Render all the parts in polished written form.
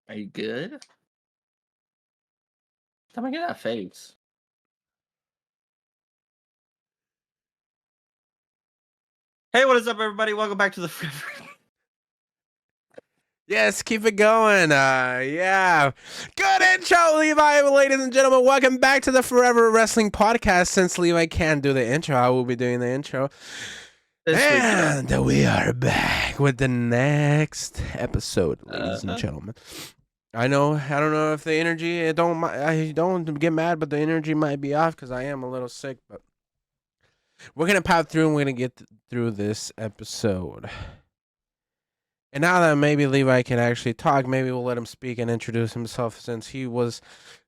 Are you good? Tell me get that face. Hey, what is up, everybody? Welcome back to the Yes, keep it going. Yeah. Good intro, Levi, ladies and gentlemen. Welcome back to the Forever Wrestling Podcast. Since Levi can't do the intro, I will be doing the intro. this week. And we are back with the next episode, ladies and gentlemen. I don't know if the energy, I don't get mad, but the energy might be off because I am a little sick, but we're going to power through and we're going to get through this episode. And now that maybe Levi can actually talk, maybe we'll let him speak and introduce himself since he was,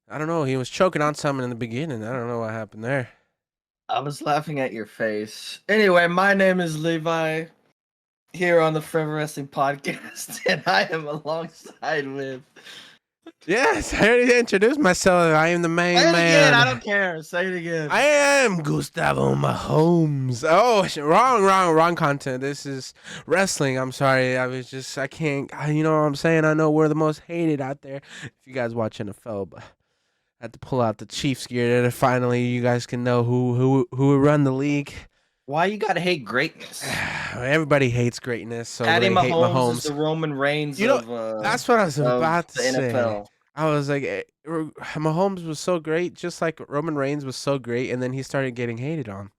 I don't know, he was choking on something in the beginning. I don't know what happened there. I was laughing at your face. Anyway, my name is Levi here on the Forever Wrestling Podcast, and I am alongside with. Yes, I already introduced myself. I am the main Say it man. again. I don't care. Say it again. I am Gustavo Mahomes. Oh, wrong content. This is wrestling. I'm sorry. I can't, you know what I'm saying? I know we're the most hated out there if you guys watch NFL, but I had to pull out the Chiefs gear to finally you guys can know who will run the league. Why you gotta hate greatness? Everybody hates greatness, so Patty they hate Mahomes is Mahomes. the Roman Reigns You know, of that's what I was about to the say. NFL. I was like, Mahomes was so great, just like Roman Reigns was so great, and then he started getting hated on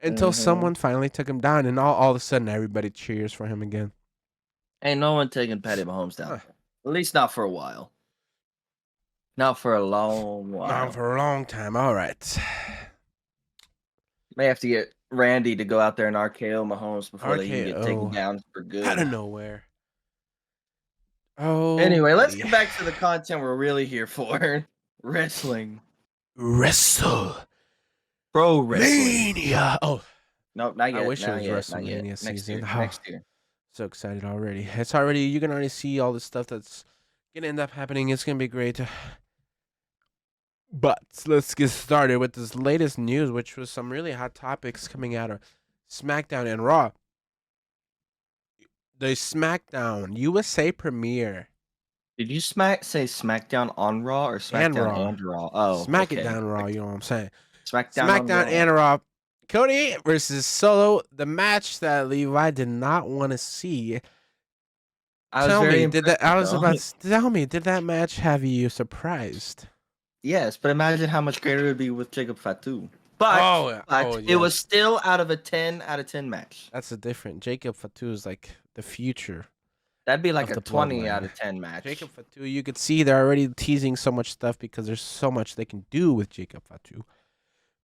until someone finally took him down, and all of a sudden everybody cheers for him again. Ain't no one taking Patty Mahomes down. At least not for a while. Not for a long while. Not for a long time. All right. May have to get Randy to go out there and RKO Mahomes before they can get taken down for good. Out of nowhere. Oh. Anyway, let's get back to the content we're really here for. Wrestling. Wrestle. Pro wrestling. Mania. Oh. Nope, not yet. I wish not it was WrestleMania season. Next year. So excited already. It's already, you can already see all the stuff that's going to end up happening. It's going to be great. But let's get started with this latest news, which was some really hot topics coming out of SmackDown and Raw. The SmackDown USA premiere. Did you say SmackDown on Raw or SmackDown and Raw? Oh, Smack it down Raw, you know what I'm saying? SmackDown and Raw. Cody versus Solo, the match that Levi did not want to see. Tell me, did that match have you surprised? Yes, but imagine how much greater it would be with Jacob Fatu. But it was still out of a 10 out of 10 match. That's a different. Jacob Fatu is like the future. That'd be like a 20 out of 10 match. Jacob Fatu, you could see they're already teasing so much stuff because there's so much they can do with Jacob Fatu.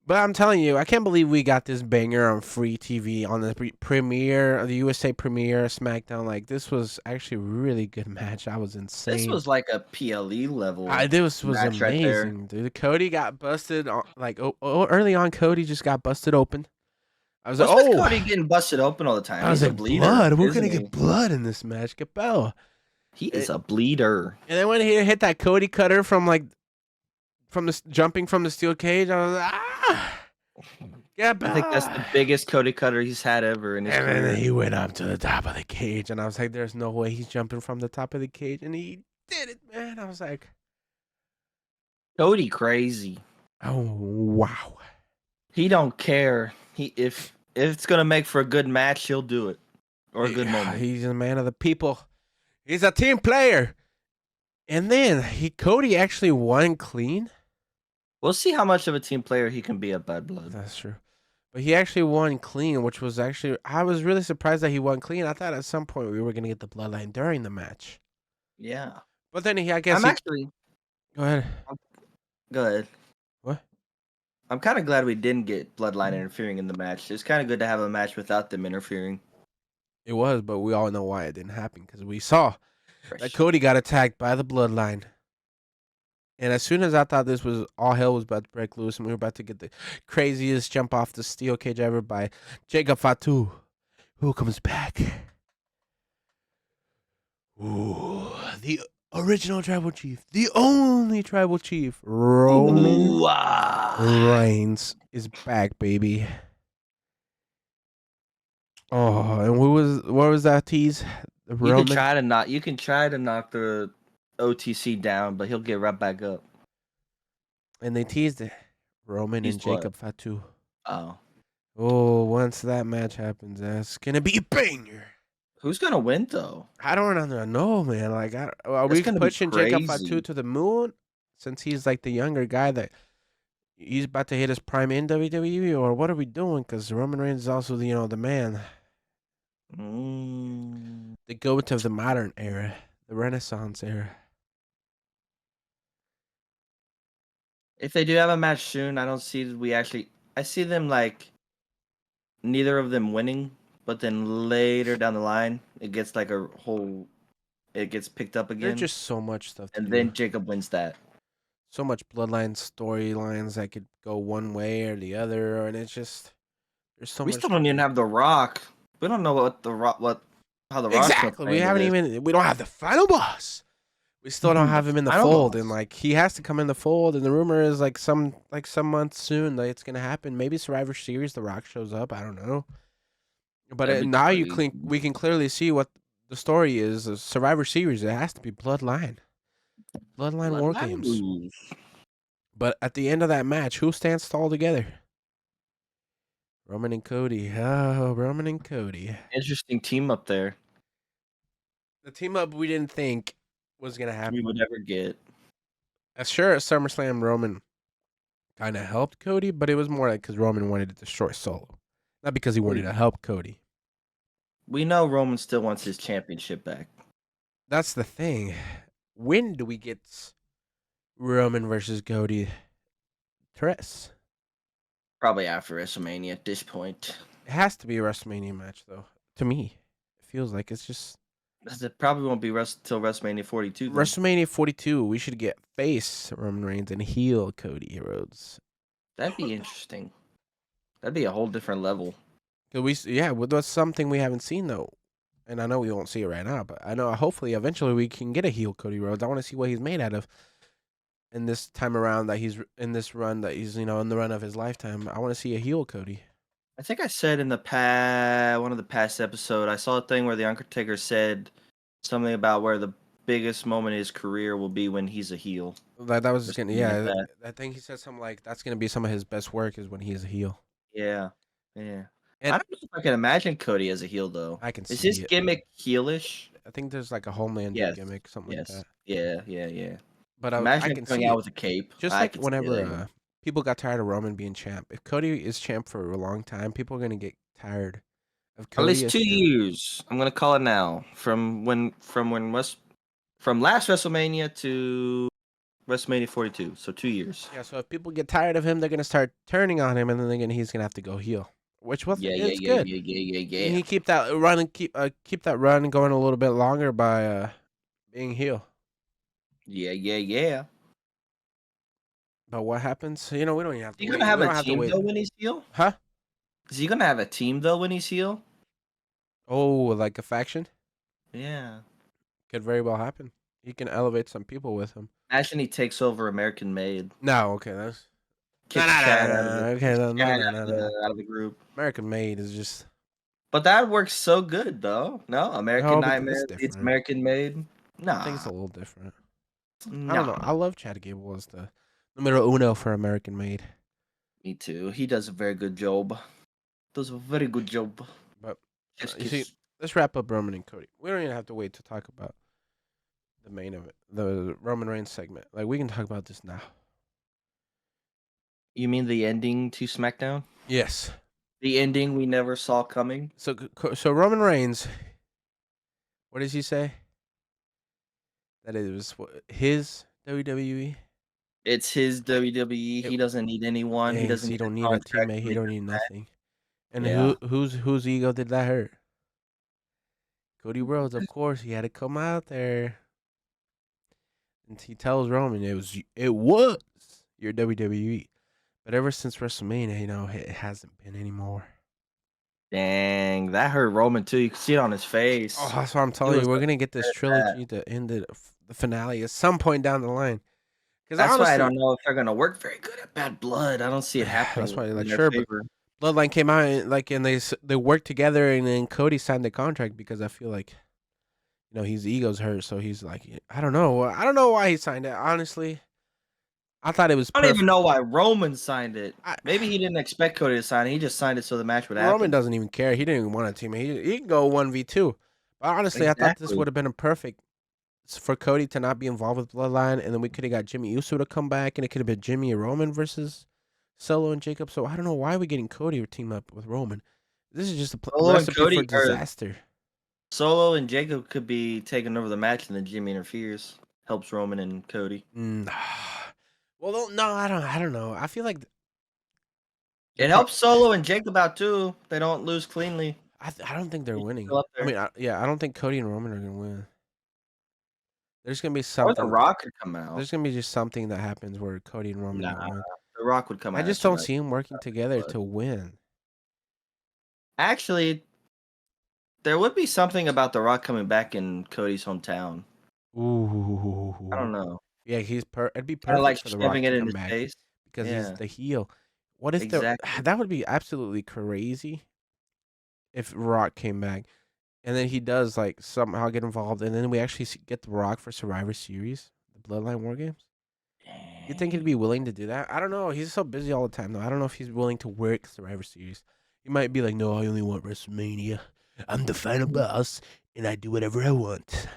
But I'm telling you, I can't believe we got this banger on free TV on the premiere, the USA premiere, SmackDown. Like, this was actually a really good match. I was insane. This was like a PLE level. This was amazing, dude. Cody got busted. Early on, Cody just got busted open. I was like, Cody getting busted open all the time? I was like, blood. We're going to get blood in this match. Capel. He is a bleeder. And then when he hit that Cody cutter jumping from the steel cage, I was like, yeah, I think that's the biggest Cody cutter he's had ever in his career. And then he went up to the top of the cage, and I was like, there's no way he's jumping from the top of the cage, and he did it, man. I was like, Cody crazy. Oh, wow. He don't care. If it's going to make for a good match, he'll do it. Or a good moment. He's a man of the people. He's a team player. And then Cody actually won clean. We'll see how much of a team player he can be at Bad Blood. That's true. But he actually won clean, which was actually, I was really surprised that he won clean. I thought at some point we were going to get the bloodline during the match. Yeah. But then Go ahead. Go ahead. What? I'm kind of glad we didn't get bloodline interfering in the match. It's kind of good to have a match without them interfering. It was, but we all know why it didn't happen because we saw that Cody got attacked by the bloodline. And as soon as I thought this was all hell was about to break loose and we were about to get the craziest jump off the steel cage ever by Jacob Fatu, who comes back. Ooh, the original tribal chief, the only tribal chief, Roman Reigns is back, baby. Oh, and what was that tease? You can try to knock the OTC down, but he'll get right back up. And they teased it. Roman and He's what? Jacob Fatu. Oh, Oh, once that match happens, that's gonna be a banger. who's gonna win though? I don't know, man. Like, are That's we gonna be pushing Jacob Fatu crazy. to the moon since he's like the younger guy that he's about to hit his prime in WWE, or what are we doing? Because Roman Reigns is also the man, Mm. the goat of the modern era, the Renaissance era. If they do have a match soon, I don't see we actually. I see them like neither of them winning, but then later down the line, it gets like a whole. It gets picked up There's again, just so much stuff to and do. then Jacob wins that. So much bloodline storylines that could go one way or the other, and it's just there's so We much still don't even have The Rock. We don't know how The Rock's gonna exactly. play into this. We don't have the final boss. We still don't The have him in the final fold, and boss. like he has to come in the fold. And the rumor is some months soon that it's gonna happen. Maybe Survivor Series, The Rock shows up. I don't know, but That'd be now crazy. we can clearly see what the story is. Survivor Series, it has to be Bloodline War Bloodline Games. lose. But at the end of that match, who stands tall together? Roman and Cody. Oh, Roman and Cody. Interesting team up there. The team up we didn't think was gonna We happen. would ever get. Sure, at SummerSlam, Roman kind of helped Cody, but it was more like because Roman wanted to destroy Solo, not because he wanted to help Cody. We know Roman still wants his championship back. That's the thing. When do we get Roman versus Cody? Tres. Probably after WrestleMania at this point. It has to be a WrestleMania match, though. To me, it feels like it's just It probably won't be till WrestleMania 42. Then. WrestleMania 42. We should get face Roman Reigns and heel Cody Rhodes. That'd be interesting. That'd be a whole different level. That's something we haven't seen though, and I know we won't see it right now, but I know hopefully eventually we can get a heel Cody Rhodes. I want to see what he's made out of. In this time around that he's in this run that he's in the run of his lifetime, I want to see a heel Cody. I think I said in the one of the past episode, I saw a thing where the Undertaker said something about where the biggest moment in his career will be when he's a heel. That was just gonna Like that. I think he said something like that's gonna be some of his best work is when he's a heel. Yeah. And I don't know if I can imagine Cody as a heel though. I can Is see his it. gimmick heelish? I think there's like a Homelander gimmick, something like that. Yeah. But Imagine I him can coming see out it. with a cape. Just I like could see it, whenever people got tired of Roman being champ. If Cody is champ for a long time, people are gonna get tired of Cody At least as 2 champ. years. I'm gonna call it now. From last WrestleMania to WrestleMania 42. So 2 years. Yeah, so if people get tired of him, they're gonna start turning on him, and then he's gonna have to go heel, which Yeah. it's good. And he keep that run and keep that run going a little bit longer by being heel. Yeah. But what happens? We don't even have Is to he wait. gonna We have a don't have to team wait. though when he's heel? Huh? Is he gonna have a team though when he's heel? Oh, like a faction Yeah. could very well happen. He can elevate some people with him. Imagine he takes over American Made. No, okay, that's Kicks Chad out of the okay, out of the group. American Made is just But that works so good though. No, American but it's Nightmare beats different. American Made. I think it's a Nah. little different. I don't know. Nah. I love Chad Gable as the numero uno for American Made. Me too. He does a very good job. Does a very good job. But Just you see, let's wrap up Roman and Cody. We don't even have to wait to talk about the main of it, the Roman Reigns segment. Like we can talk about this now. You mean the ending to SmackDown? Yes. The ending we never saw coming? So Roman Reigns, what does he say? That it was his WWE? It's his WWE. He doesn't need anyone. He doesn't He need don't a need a contract. teammate. He don't need nothing. And Yeah. whose ego did that hurt? Cody Rhodes, of course. He had to come out there. And he tells Roman it was your WWE. But ever since WrestleMania, it hasn't been anymore. Dang, that hurt Roman too. You can see it on his face. Oh, that's what I'm telling you. We're gonna get this trilogy to end the finale at some point down the line. That's why I don't know if they're gonna work very good at Bad Blood. I don't see it happening. That's why, in like, their sure, favor. but Bloodline came out and they worked together, and then Cody signed the contract because I feel like his ego's hurt, so he's like, I don't know. I don't know why he signed it. Honestly, I thought it was I don't even perfect. know why Roman signed it. I, Maybe he didn't expect Cody to sign it. He just signed it so the match would Roman happen. doesn't even care. He didn't even want a team. He can go 1v2. But honestly, I thought this Exactly. would have been a perfect for Cody to not be involved with Bloodline, and then we could have got Jimmy Uso to come back, and it could have been Jimmy and Roman versus Solo and Jacob. So I don't know why we're getting Cody to team up with Roman. This is just a Solo and recipe for Cody or disaster. Solo and Jacob could be taking over the match, and then Jimmy interferes, helps Roman and Cody. Mm. Well, no, I don't. I don't know. I feel like they're It helps Solo and Jacob out too. They don't lose cleanly. I don't think they're He's winning. still up I there. mean, yeah, I don't think Cody and Roman are gonna win. There's gonna be Or The something. Rock could come out. There's gonna be just something that happens where Cody and Roman don't Nah, win. The Rock would come I out just after don't that. see them working together But to win. actually, there would be something about The Rock coming back in Cody's hometown. I Ooh, don't know. yeah, it'd be Kind of like perfect for The Rock shoving it to in come his back face. because he's Yeah, the heel. What if exactly. that would be absolutely crazy if Rock came back and then he does like somehow get involved and then we actually get The Rock for Survivor Series, the Bloodline War Games. You think he'd Dang. be willing to do that? I don't know. He's so busy all the time, though. I don't know if he's willing to work Survivor Series. He might be like, no, I only want WrestleMania. I'm the final boss, and I do whatever I want.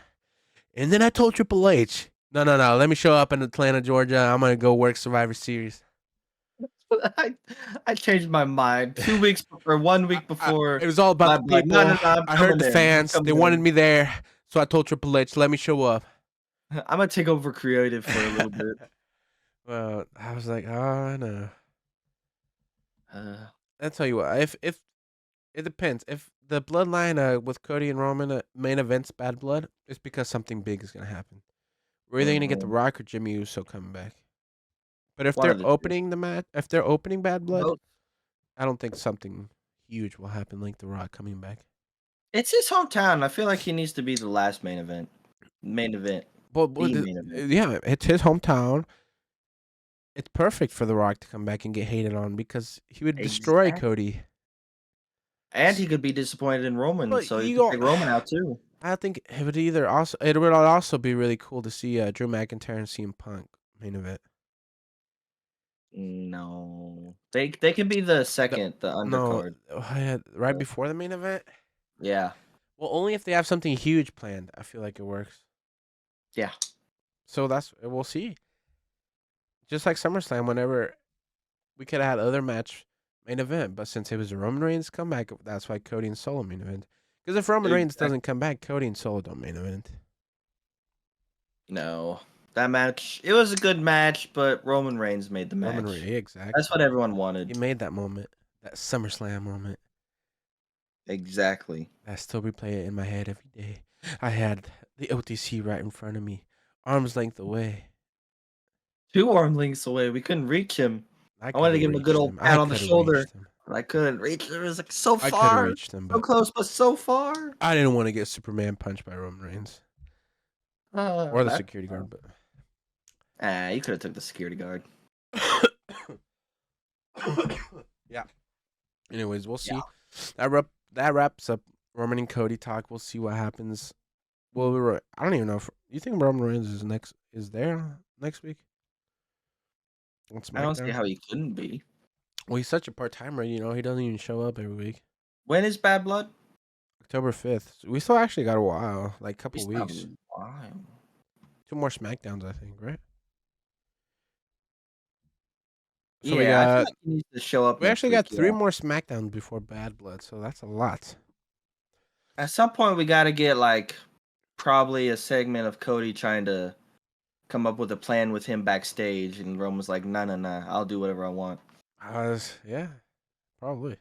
And then I told Triple H, no, no, no. Let me show up in Atlanta, Georgia. I'm gonna go work Survivor Series. I I changed my mind 2 weeks or 1 week before. It was all about the I'm like, "No, no, people. no, I'm I heard coming the in. I'm fans. They coming wanted in. me there, so I told Triple H, let me show up. I'm gonna take over creative for a little bit." Well, I was like, oh no. Uh, I tell you what, if it depends. If the bloodline with Cody and Roman main event's bad blood, it's because something big is gonna happen. We're either gonna get The mhm, Rock or Jimmy Uso coming back. But if one they're of the 2. opening the match, if they're opening bad blood, Both. I don't think something huge will happen like The Rock coming back. It's his hometown. I feel like he needs to be the last main event. Main event. But The main event. yeah, it's his hometown. It's perfect for The Rock to come back and get hated on because he would destroy Exactly. Cody. And he could be disappointed in Roman, But so he you could go. take Roman out too. I think it would also be really cool to see Drew McIntyre and CM Punk main event. No. They can be the The second, the No, undercard. right before the main event. Yeah. Well, only if they have something huge planned. I feel like it works. Yeah. So we'll see. Just like SummerSlam, whenever we could have had other match main event, but since it was a Roman Reigns comeback, that's why Cody and Solo main event. Because if Roman Reigns Exactly. doesn't come back, Cody and Solo don't main event. No. That match, it was a good match, but Roman Reigns made the Roman Reigns, match. That's exactly. what everyone He wanted. made that moment, that SummerSlam moment. Exactly. I still replay it in my head every day. I had the OTC right in front of me, arm's length away. 2 arm lengths away. We couldn't reach him. I I could wanted to have give him a good reached old him. pat I on the could have shoulder, reached him. but I couldn't reach him. It was like so I could have far, reached him, so but close, but so far. I didn't want to get Superman punched by Roman Reigns or the That security guard. But you could have took the security guard. yeah. Anyways, we'll Yeah. see. That wraps up Roman and Cody talk. We'll see what happens. Well, I don't even know if you think Roman Reigns is there next week on I don't see SmackDown. how he couldn't be. Well, he's such a part timer. He doesn't even show up every week. When is Bad Blood? October 5th. We still actually got a while, like a We couple still have weeks. a while. 2 more SmackDowns, I think, right? So Yeah, I feel like he needs to show up we next actually got week. 3 Yeah. more SmackDowns before Bad Blood, so that's a lot. At some point, we got to get like probably a segment of Cody trying to come up with a plan with him backstage, and Roman's like, "No, no, no, I'll do whatever I want." Yeah, probably.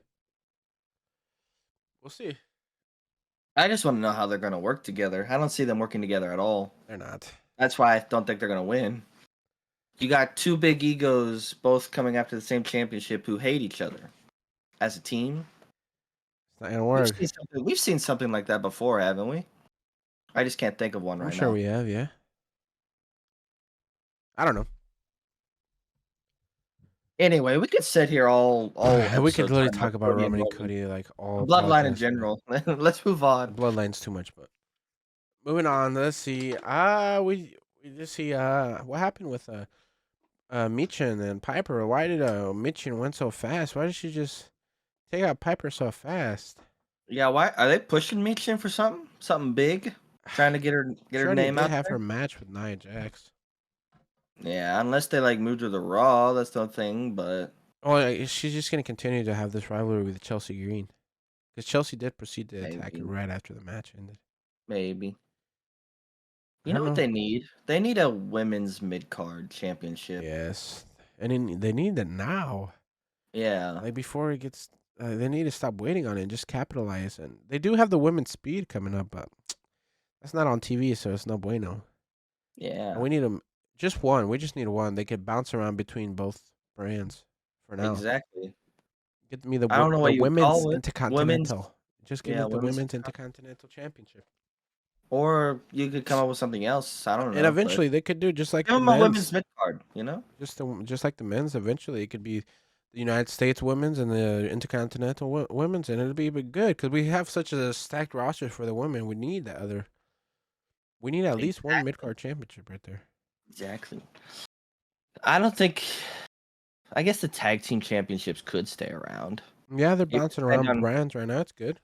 We'll see. I just want to know how they're gonna work together. I don't see them working together at all. They're not. That's why I don't think they're gonna win. You got 2 big egos, both coming after the same championship, who hate each other as a team. It's not gonna work. We've seen something like that before, haven't we? I just can't think of one I'm right sure now. we have, yeah. I don't know. Anyway, we could sit here all We could episode literally talking talk about about Cody and Roman and Roman. Cody like The all bloodline in podcast. general. Let's move The on. bloodline's too much, but moving on. Let's see. We just see what happened with Michin and Piper. Why did Michin went so fast? Why did she just take out Piper so fast? Yeah, why are they pushing Michin for something? Something big? Trying to get She her already name did out have her there? match with Nia Jax. Yeah, unless they like moved her to Raw, that's the thing. But Oh, she's just gonna continue to have this rivalry with Chelsea Green because Chelsea did proceed to attack her maybe, right after the match ended. maybe. I You know don't what know. they need? They need a women's mid card championship. Yes, and they need it now. Yeah, Like before it gets, they need to stop waiting on it and just capitalize. And they do have the women's speed coming up, but that's not on TV, so it's no bueno. And yeah, we need them just one. We just need one. They could bounce around between both brands for now. exactly. Get me I don't know the what you would women's call it. Women's, intercontinental. Just give me yeah, the women's, women's intercontinental championship. or you could come up with something else. I don't And know, but eventually they could do just like give the them a women's men's, mid card. You know? just like the men's. Eventually it could be the United States women's and the intercontinental women's, and it'll be good because we have such a stacked roster for the women. We need that other. We need at least one mid Exactly. card championship right there. Exactly. I don't think. I guess the tag team championships could stay around. Yeah, they're It would bouncing depend around on. brands right now. It's good.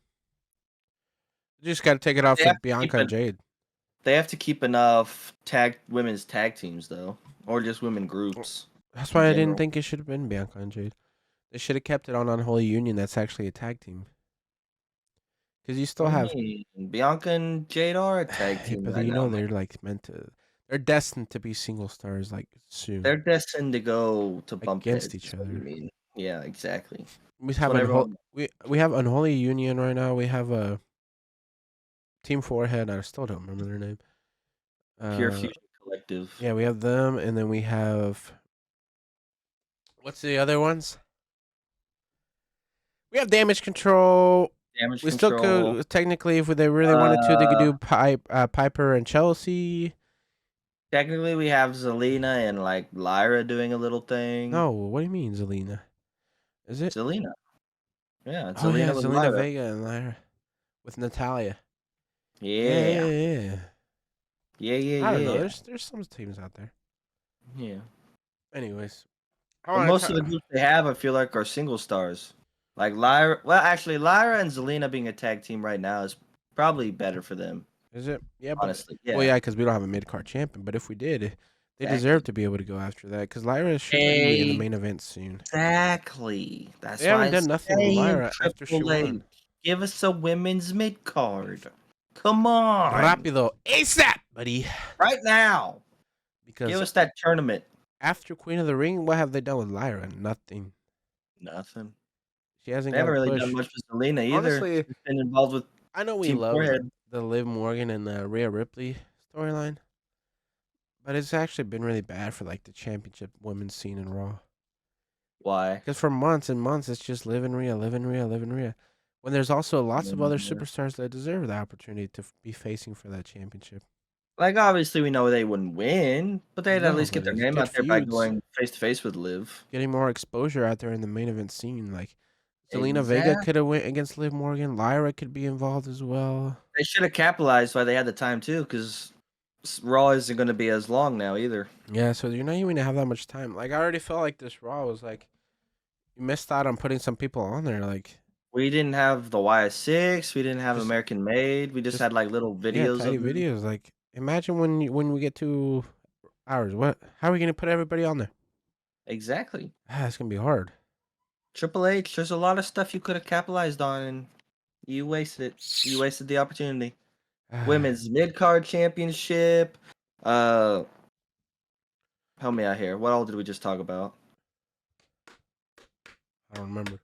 You just got to take it off They for have to keep Bianca and it. Jade. They have to keep enough women's tag teams though, or just women groups That's in why I didn't general. think it should have been Bianca and Jade. They should have kept it on Unholy Union. That's actually a tag team. Because you still What do you have, mean? Bianca and Jade are a tag team but right you now, know man. they're like meant to. They're destined to be single stars like soon They're destined to go to bump against heads. each Is what you other. mean? Yeah, exactly. We That's have what everyone. we have Unholy Union right now. We have a Team Forehead. I still don't remember their name. Pure Uh, Fusion Collective, yeah, we have them, and then we have what's the other ones? We have Damage Control. Damage We still Control. could technically, if they really wanted to, they could Uh, do Piper and Chelsea. Technically, we have Zelina and like Lyra doing a little thing. No, what do you mean, Zelina? Is it? Zelina, yeah, Oh yeah, Zelina with Zelina Lyra. Vega and Lyra with Natalia. Yeah, Yeah, yeah, yeah. yeah, yeah, I don't know. yeah, There's some teams out there. yeah. Anyways, I But want to most of the talk. groups they have, I feel like, are single stars. Like Lyra. Well, actually, Lyra and Zelina being a tag team right now is probably better for them. Is it? Yeah, but Honestly, well, yeah, yeah, because we don't have a mid card champion. But if we did, they deserve exactly, to be able to go after that. Because Lyra should be in the main event soon. exactly. They That's why haven't I'm done nothing with saying Lyra after she Triple H. won. Give us a women's mid card. Come on, Rapido, ASAP, buddy. right now. Give Because us that tournament. after Queen of the Ring, what have they done with Lyra? Nothing. Nothing. She hasn't They got a haven't really done push. much with Selena either. Honestly, She's been involved with I know we Team love Forehead. the Liv Morgan and the Rhea Ripley storyline, but it's actually been really bad for like the championship women's scene in Raw. Why? Because for months and months, it's just Liv and Rhea, Liv and Rhea, Liv and Rhea. When there's also lots of other Mm, superstars that deserve the opportunity to be facing for that championship. like obviously we know they wouldn't win, but they'd at No, least but get their it's name good out there by feuds, going face to face with Liv. getting more exposure out there in the main event scene. Like Zelina Vega Exactly. could have went against Liv Morgan. Lyra could be involved as well. They should have capitalized while they had the time too, because Raw isn't going to be as long now either. Yeah, so you're not even gonna have that much time. Like I already felt like this Raw was like you missed out on putting some people on there. Like We didn't have the YS6. We didn't have just American Made. We just just had like little yeah, videos tidy of them. videos. Like imagine when we get 2 hours. What? How are we gonna put everybody on there? Exactly. It's gonna be hard. Triple H, there's a lot of stuff you could have capitalized on, and you wasted it. You wasted the opportunity. I Women's mid card championship. Uh, help me out here. What all did we just talk about? don't remember.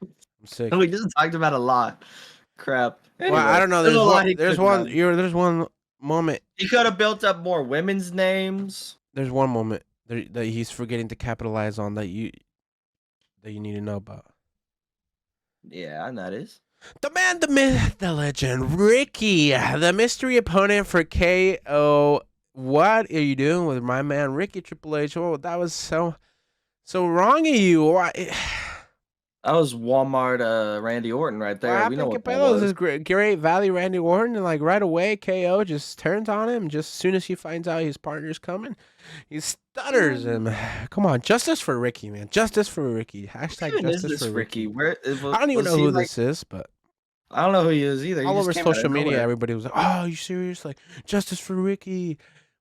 I'm sick. We just talked about a lot. Crap. Well, I Anyway, don't know. there's a lot he could have done. There's one moment. He could have built up more women's names. There's one moment that he's forgetting to capitalize on that you need to know about. Yeah, and that is. The man, the myth, the legend, Ricky, the mystery opponent for KO. What are you doing with my man Ricky Triple H? Oh, that was so wrong of you. Why? That was Walmart, Randy Orton right What there. We know happened? what that Capello is was. this great value Randy Orton, and like right away, KO just turns on him. Just as soon as he finds out his partner's coming, he stutters him. Come on, justice for Ricky, man. Justice for Ricky. Who Hashtag even is justice for this Ricky? Ricky. Where I don't even was know he who like? this is, but I don't know who he is either. He all just over came out of social media, nowhere. everybody was like, "Oh, you serious? Like justice for Ricky."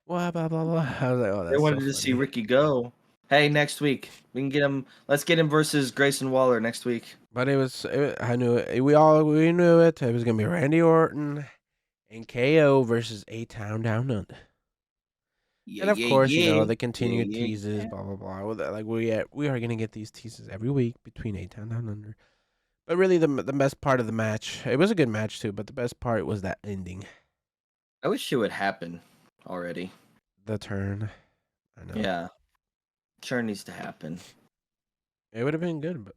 Blah blah blah blah. I was like, "Oh, They that's so wanted to see funny." Ricky go. Hey, next week we can get him. Let's get him versus Grayson Waller next week. But I knew it. We knew it. It was gonna be Randy Orton and KO versus A Town Down Under. Yeah, And of yeah, course, yeah, the yeah, continued yeah, teases, yeah. blah blah blah. Like we are gonna get these teases every week between A Town Down Under. But really, the best part of the match, it was a good match too. But the best part was that ending, I wish it would happen already. the turn. I know Yeah, sure needs to happen. it would have been good, but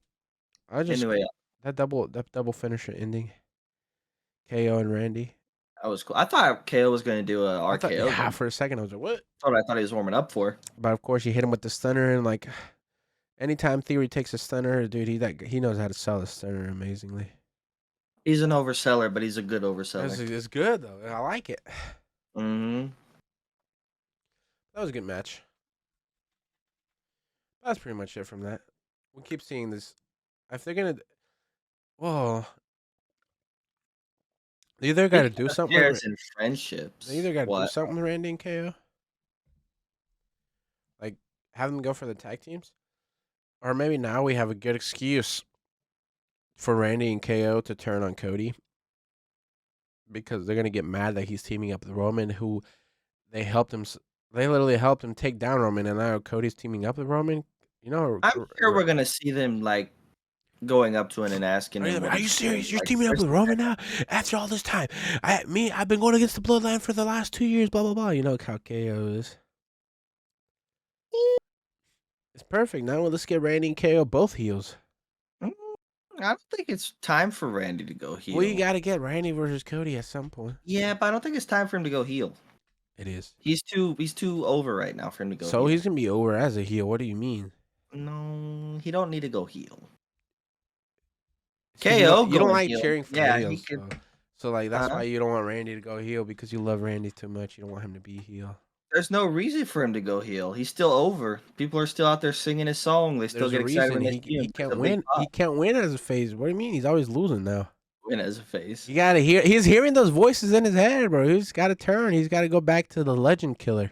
I just Anyway, that double finisher ending, KO and Randy. that was cool. I thought KO was going to do a I thought, RKO. yeah, Then for a second I was like, what? that's what I thought he was warming up for. But of course, you hit him with the stunner, and like anytime Theory takes a stunner, dude, he knows how to sell a stunner amazingly. He's an overseller, but he's a good overseller. It's good though. I like it. Hmm. That was a good match. That's pretty much it from that. We keep seeing this. If they're gonna, well, they either got to Speaking do of something with. shares and They friendships, either got to do what? something with Randy and KO, like have them go for the tag teams, or maybe now we have a good excuse for Randy and KO to turn on Cody because they're gonna get mad that he's teaming up with Roman, who they helped him. They literally helped him take down Roman, and now Cody's teaming up with Roman. You know, I'm sure we're gonna see them like going up to him and asking him what are you he's doing. serious? You're Like, teaming up where's with the Roman now after all this time? I've been going against the Bloodline for the last 2 years. Blah blah blah. You know how KO is. It's perfect. Now let's get Randy and KO both heels. Mm, I don't think it's time for Randy to go Well, you heel. got to get Randy versus Cody at some point. Yeah, but I don't think it's time for him to go heel. It is. He's too over right now for him to go So he's heel. gonna be over as a heel. What do you mean? No, he don't need to go heel. See, KO you don't going like heel. cheering for Yeah, he heels, could. so like that's Uh, why you don't want Randy to go heel because you love Randy too much. You don't want him to be heel. there's no reason for him to go heel. He's still over. People are still out there singing his song. They still There's a get excited reason when they see he him. There's can't a big win. He pop can't win as a face. What do you mean? He's always losing now. win as a face. You gotta hear. He's hearing those voices in his head, bro. He's got to turn. He's got to go back to the legend killer.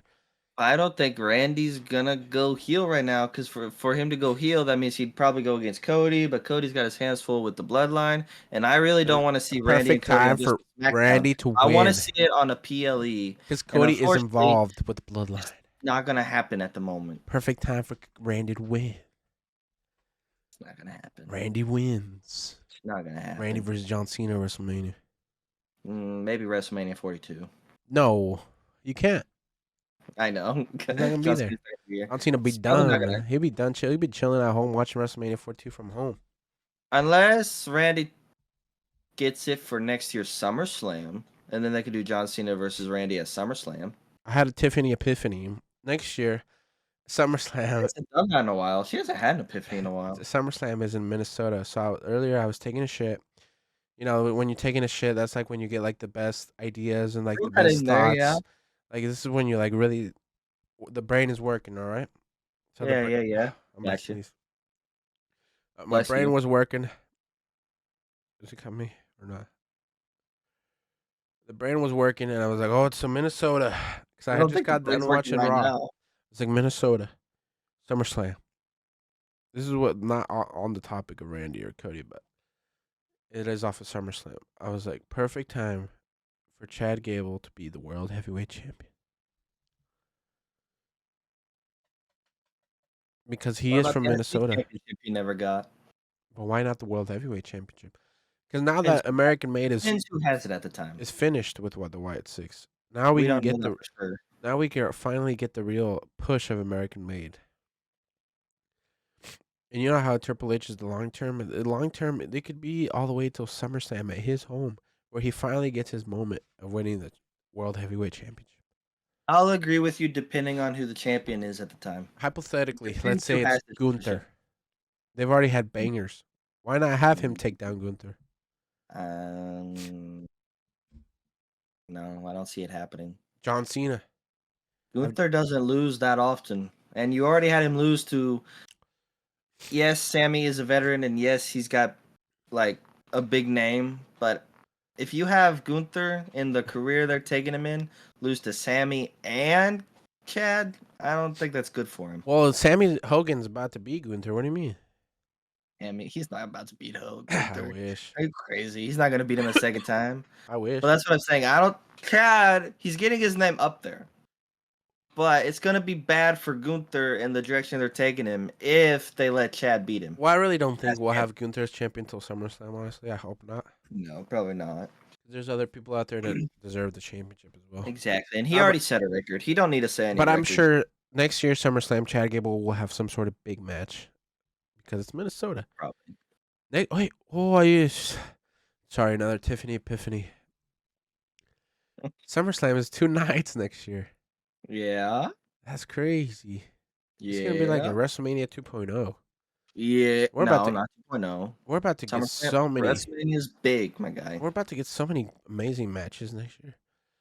I don't think Randy's gonna go heel right now because for him to go heel, that means he'd probably go against Cody. But Cody's got his hands full with the bloodline, and I really There's don't want to a see Randy and perfect Cody on time just for SmackDown. Randy to I want to win see it on a PLE, because and Cody is unfortunately, involved with the bloodline. it's not gonna happen at the moment. Perfect time for Randy to win. It's not gonna happen. Randy wins. It's not gonna Randy happen. versus John Cena WrestleMania. Maybe WrestleMania 42. No, you can't. I know. He's not gonna be John there. Cena's back here. John Cena be It's probably not gonna done. He'll be done. He'll be chilling at home watching WrestleMania 42 from home. unless Randy gets it for next year's SummerSlam, and then they could do John Cena versus Randy at SummerSlam. I had a Tiffany epiphany. Next year, She SummerSlam. hasn't done that in a while. She hasn't had an epiphany in a while. SummerSlam is in Minnesota. So earlier I was taking a shit. You know, when you're taking a shit, that's like when you get like the best ideas and like Threw the that best in there, yeah. thoughts. Like this is when you like really, the brain is working. All right. So Yeah, yeah, yeah. I'm gonna Gotcha. sneeze. My Bless brain you. was working. Does it cut me or not? The brain was working, and I was like, "Oh, it's in Minnesota," because I I had don't just think the got brain's done working watching right Raw. now. It's like Minnesota, SummerSlam. This is what not on the topic of Randy or Cody, but it is off of SummerSlam. I was like, perfect time for Chad Gable to be the world heavyweight champion because he What is about from the NFC Minnesota. championship he never got? But why not the world heavyweight championship? Because now Depends, that American made depends who has it at the time. is finished with what the Wyatt Six. Now we We can don't know get that the for sure. now we can finally get the real push of American made. And you know how Triple H is the long term? The long term, they could be all the way till SummerSlam at his home, where he finally gets his moment of winning the World Heavyweight Championship. I'll agree with you depending on who the champion is at the time. Hypothetically, let's Depends who say it's has this position. Gunther. They've already had bangers. Why not have him take down Gunther? Um, no, I don't see it happening. John Cena. Gunther doesn't lose that often, and you already had him lose to. Yes, Sammy is a veteran, and yes, he's got like a big name. But if you have Gunther in the career they're taking him in, lose to Sammy and Chad, I don't think that's good for him. Well, Sammy Hogan's about to beat Gunther. What do you mean? I mean, he's not about to beat I Gunther. wish. Are you crazy? He's not going to beat him a second time. I wish. But that's what I'm saying. I don't. Chad, he's getting his name up there. But it's going to be bad for Gunther in the direction they're taking him if they let Chad beat him. Well, I really don't think As we'll champ. have Gunther as champion until SummerSlam, honestly. I hope not. No, probably not. There's other people out there that deserve the championship as well. Exactly. And he already set a record. He don't need to set any But I'm records. sure next year SummerSlam, Chad Gable will have some sort of big match because it's Minnesota. Probably. Sorry, another Tiffany Epiphany. SummerSlam is 2 nights next year. Yeah. That's crazy. Yeah. It's gonna be like a WrestleMania 2.0. Yeah. We're no, about to, not 2.0. we're about to get so many. WrestleMania is big, my guy. We're about to get so many amazing matches next year.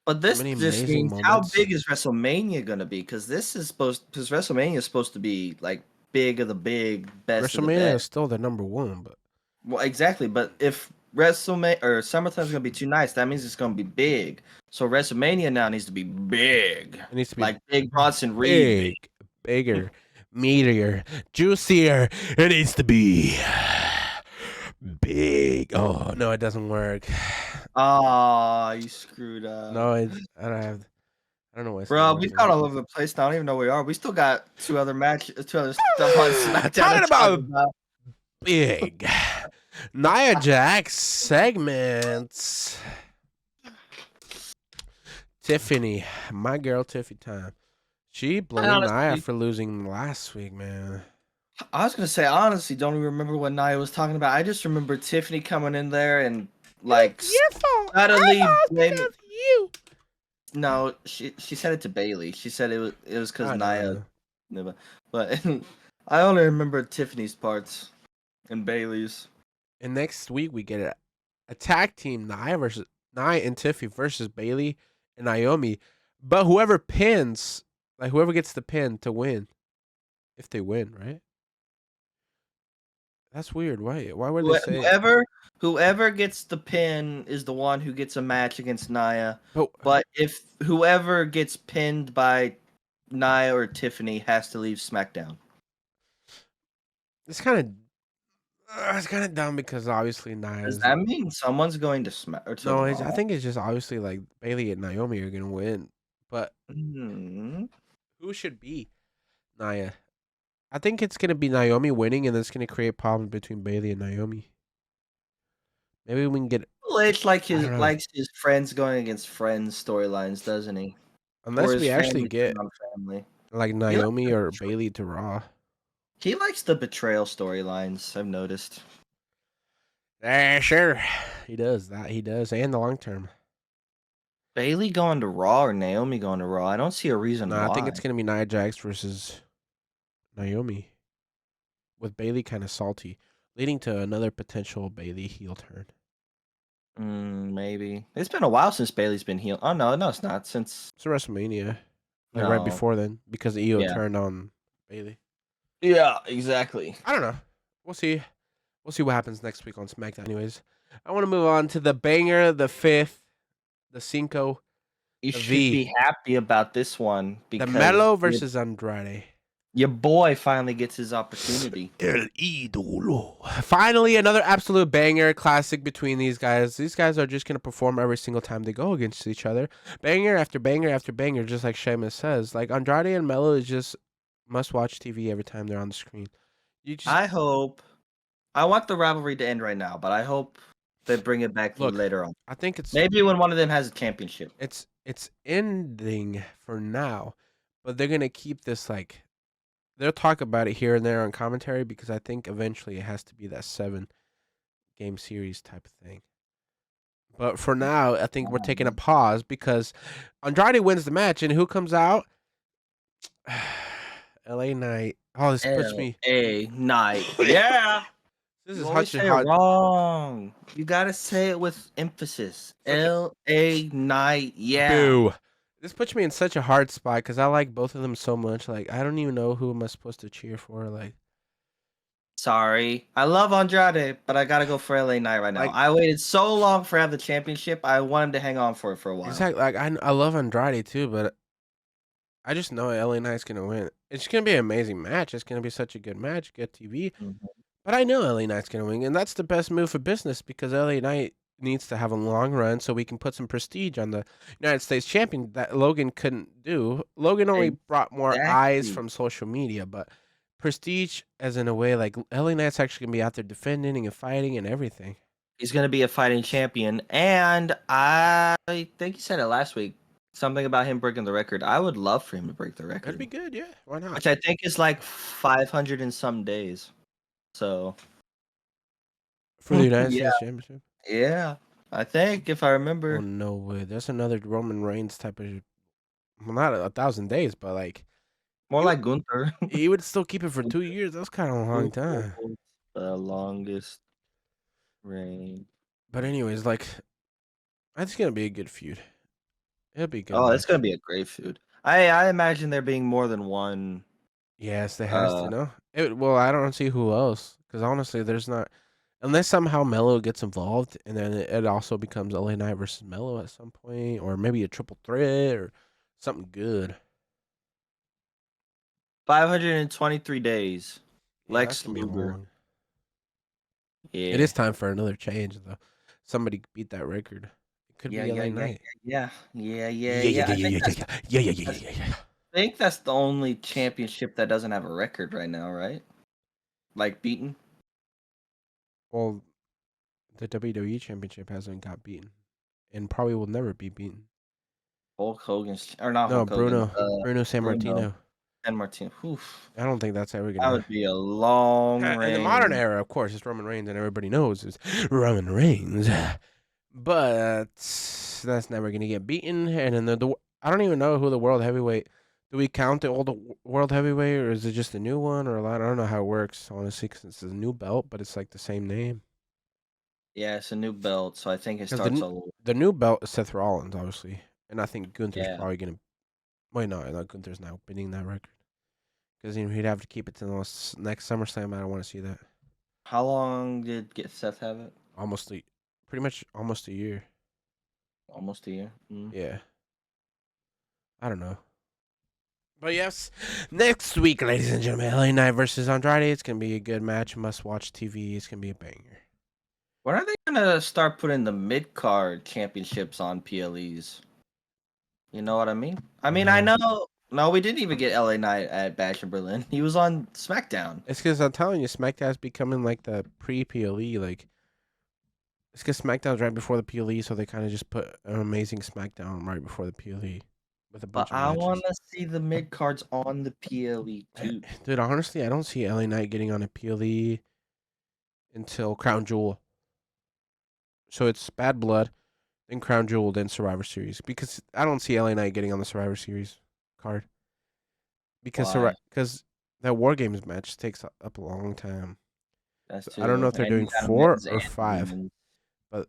But this many just amazing means how moments. big is WrestleMania gonna be? Because WrestleMania is supposed to be like big of the big, best of the WrestleMania is best. still the number one, but Well, exactly. But if WrestleMania or SummerSlam is gonna be too nice, that means it's gonna be big. So WrestleMania now needs to be big. it needs to be Like Big Bronson Reed big. bigger, meatier, juicier. It needs to be big. Oh no, it doesn't work. Ah, you screwed up. No, I don't know why. Bro, we've gone all over the place. I don't even know where we are. We still got two other stuff on SmackDown. Talking about big Nia Jax segments. Tiffany, my girl Tiffy time. She blamed Nia for losing last week, man. I was gonna say, I honestly don't even remember what Nia was talking about. I just remember Tiffany coming in there and like your fault. subtly blaming you. No, she said it to Bailey. She said it was because Nia. But I only remember Tiffany's parts and Bailey's. And next week we get a tag team Nia and Tiffy versus Bailey and Naomi. But whoever pins, like whoever gets the pin to win, if they win, right? That's weird. Why would they say whoever gets the pin is the one who gets a match against Nia. But if whoever gets pinned by Nia or Tiffany has to leave SmackDown. It's kind of dumb because obviously Nia. Does that mean someone's going to Smack? Or to no, Raw? I think it's just obviously like Bailey and Naomi are gonna win, but who should be Nia? I think it's gonna be Naomi winning, and it's gonna create problems between Bailey and Naomi. Maybe we can get. It's like likes his friends going against friends storylines, doesn't he? Unless we actually get like Naomi or Bailey to Raw. He likes the betrayal storylines, I've noticed. Sure. He does that. He does, and the long term. Bailey going to Raw or Naomi going to Raw? I don't see a reason why. I think it's gonna be Nia Jax versus Naomi, with Bailey kind of salty, leading to another potential Bailey heel turn. Maybe. It's been a while since Bailey's been heel. Oh no, it's not. Since it's WrestleMania, like right before then, because the Io turned on Bailey. Yeah, exactly. I don't know. We'll see. We'll see what happens next week on SmackDown. Anyways, I want to move on to the banger, the fifth, the Cinco. You should be happy about this one because the Melo versus Andrade. Your boy finally gets his opportunity. El Idolo. Finally, another absolute banger classic between these guys. These guys are just going to perform every single time they go against each other. Banger after banger after banger, just like Sheamus says. Like, Andrade and Melo is just must-watch TV every time they're on the screen. I want the rivalry to end right now, but I hope they bring it back later on. I think it's... Maybe when one of them has a championship. It's ending for now, but they're going to keep this, like... They'll talk about it here and there on commentary because I think eventually it has to be that 7-game series type of thing. But for now, I think we're taking a pause because Andrade wins the match, and who comes out? LA Knight. Oh, this puts me... LA Knight. Yeah. This You is always such a say it hot. wrong. You gotta say it with emphasis. Such a L.A. Knight. Yeah. boo. This puts me in such a hard spot because I like both of them so much. Like I don't even know who am I supposed to cheer for. Sorry. I love Andrade, but I gotta go for L.A. Knight right now. Like I waited so long for have the championship. I want him to hang on for it for a while. exactly. Like I love Andrade too, but I just know LA Knight's gonna win. It's gonna be an amazing match. It's gonna be such a good match, good TV. Mhm. But I know LA Knight's gonna win, and that's the best move for business because LA Knight needs to have a long run so we can put some prestige on the United States champion that Logan couldn't do. Logan only brought more eyes Exactly. from social media, but prestige as in a way like LA Knight's actually gonna be out there defending and fighting and everything. He's gonna be a fighting champion, and I think you said it last week. Something about him breaking the record. I would love for him to break the That'd be record, good, yeah. Why not? which I think is like 500 and some days. So For the United yeah, States Championship? yeah. I think if I Oh remember, no way. There's another Roman Reigns type of well, not 1,000 days, but like more he like Gunther. he would still keep it for 2 years. That's kind of a long Gunther time. holds the longest reign. But anyways, like I think it's gonna be a good feud. It'll be a good Oh, it's gonna match. be a great feud. I imagine there being more than one. Yes, they has to Uh, know. Well, I don't see who else because honestly, there's not unless somehow Mello gets involved, and then it also becomes LA Knight versus Mello at some point, or maybe a triple threat or something good. 523 days. Yeah, that's Lex gonna be Luger. long. It Yeah. is time for another change though. Somebody beat that record. It could Yeah, be yeah, LA yeah, Knight. yeah, yeah, yeah, yeah, Yeah, yeah, yeah. yeah, I yeah, think yeah, that's yeah, yeah, yeah, yeah, I yeah, yeah, yeah. think that's the only championship that doesn't have a record right now, right? Like beaten. Well, the WWE Championship hasn't got beaten, and probably will never be beaten. Hulk Hogan's or not No, Hulk Hogan. Bruno Bruno Sammartino. and Martin. Oof. I don't think that's ever That gonna. would be a long In the modern reign. era, of course, it's Roman Reigns, and everybody knows it's Roman Reigns. But that's never gonna get beaten. And then I don't even know who the world heavyweight. Do we count the old world heavyweight, or is it just a new one, or a lot? I don't know how it works honestly, because it's a new belt, but it's like the same name. Yeah, it's a new belt, so I think it Because starts all over. the new belt is Seth Rollins, obviously, and I think Gunther's Yeah. probably gonna. Wait, no, not Gunther's now beating that record because he'd have to keep it to the next SummerSlam. I don't want to see that. How long did get Seth have it? Pretty much almost a year. Almost a year. Mm. Yeah, I don't know. But yes, next week, ladies and gentlemen, LA Knight versus Andrade. It's gonna be a good match. Must watch TV. It's gonna be a banger. When are they gonna start putting the mid card championships on PLEs? You know what I mean? I mean, I Uh, know. No, we didn't even get LA Knight at Bash in Berlin. He was on SmackDown. it's because I'm telling you, SmackDown's becoming like the pre PLE. Like it's because SmackDown's right before the PLE, so they kind of just put an amazing SmackDown right before the PLE with a But bunch of I want matches. to see the mid cards on the PLE too. Dude, honestly, I don't see LA Knight getting on a PLE until Crown Jewel. So it's Bad Blood, then Crown Jewel, then Survivor Series. Because I don't see LA Knight getting on the Survivor Series card. Why? Because that War Games match takes up a long time. That's I don't know too. if they're And you doing got a 4 men's or and 5, women's. but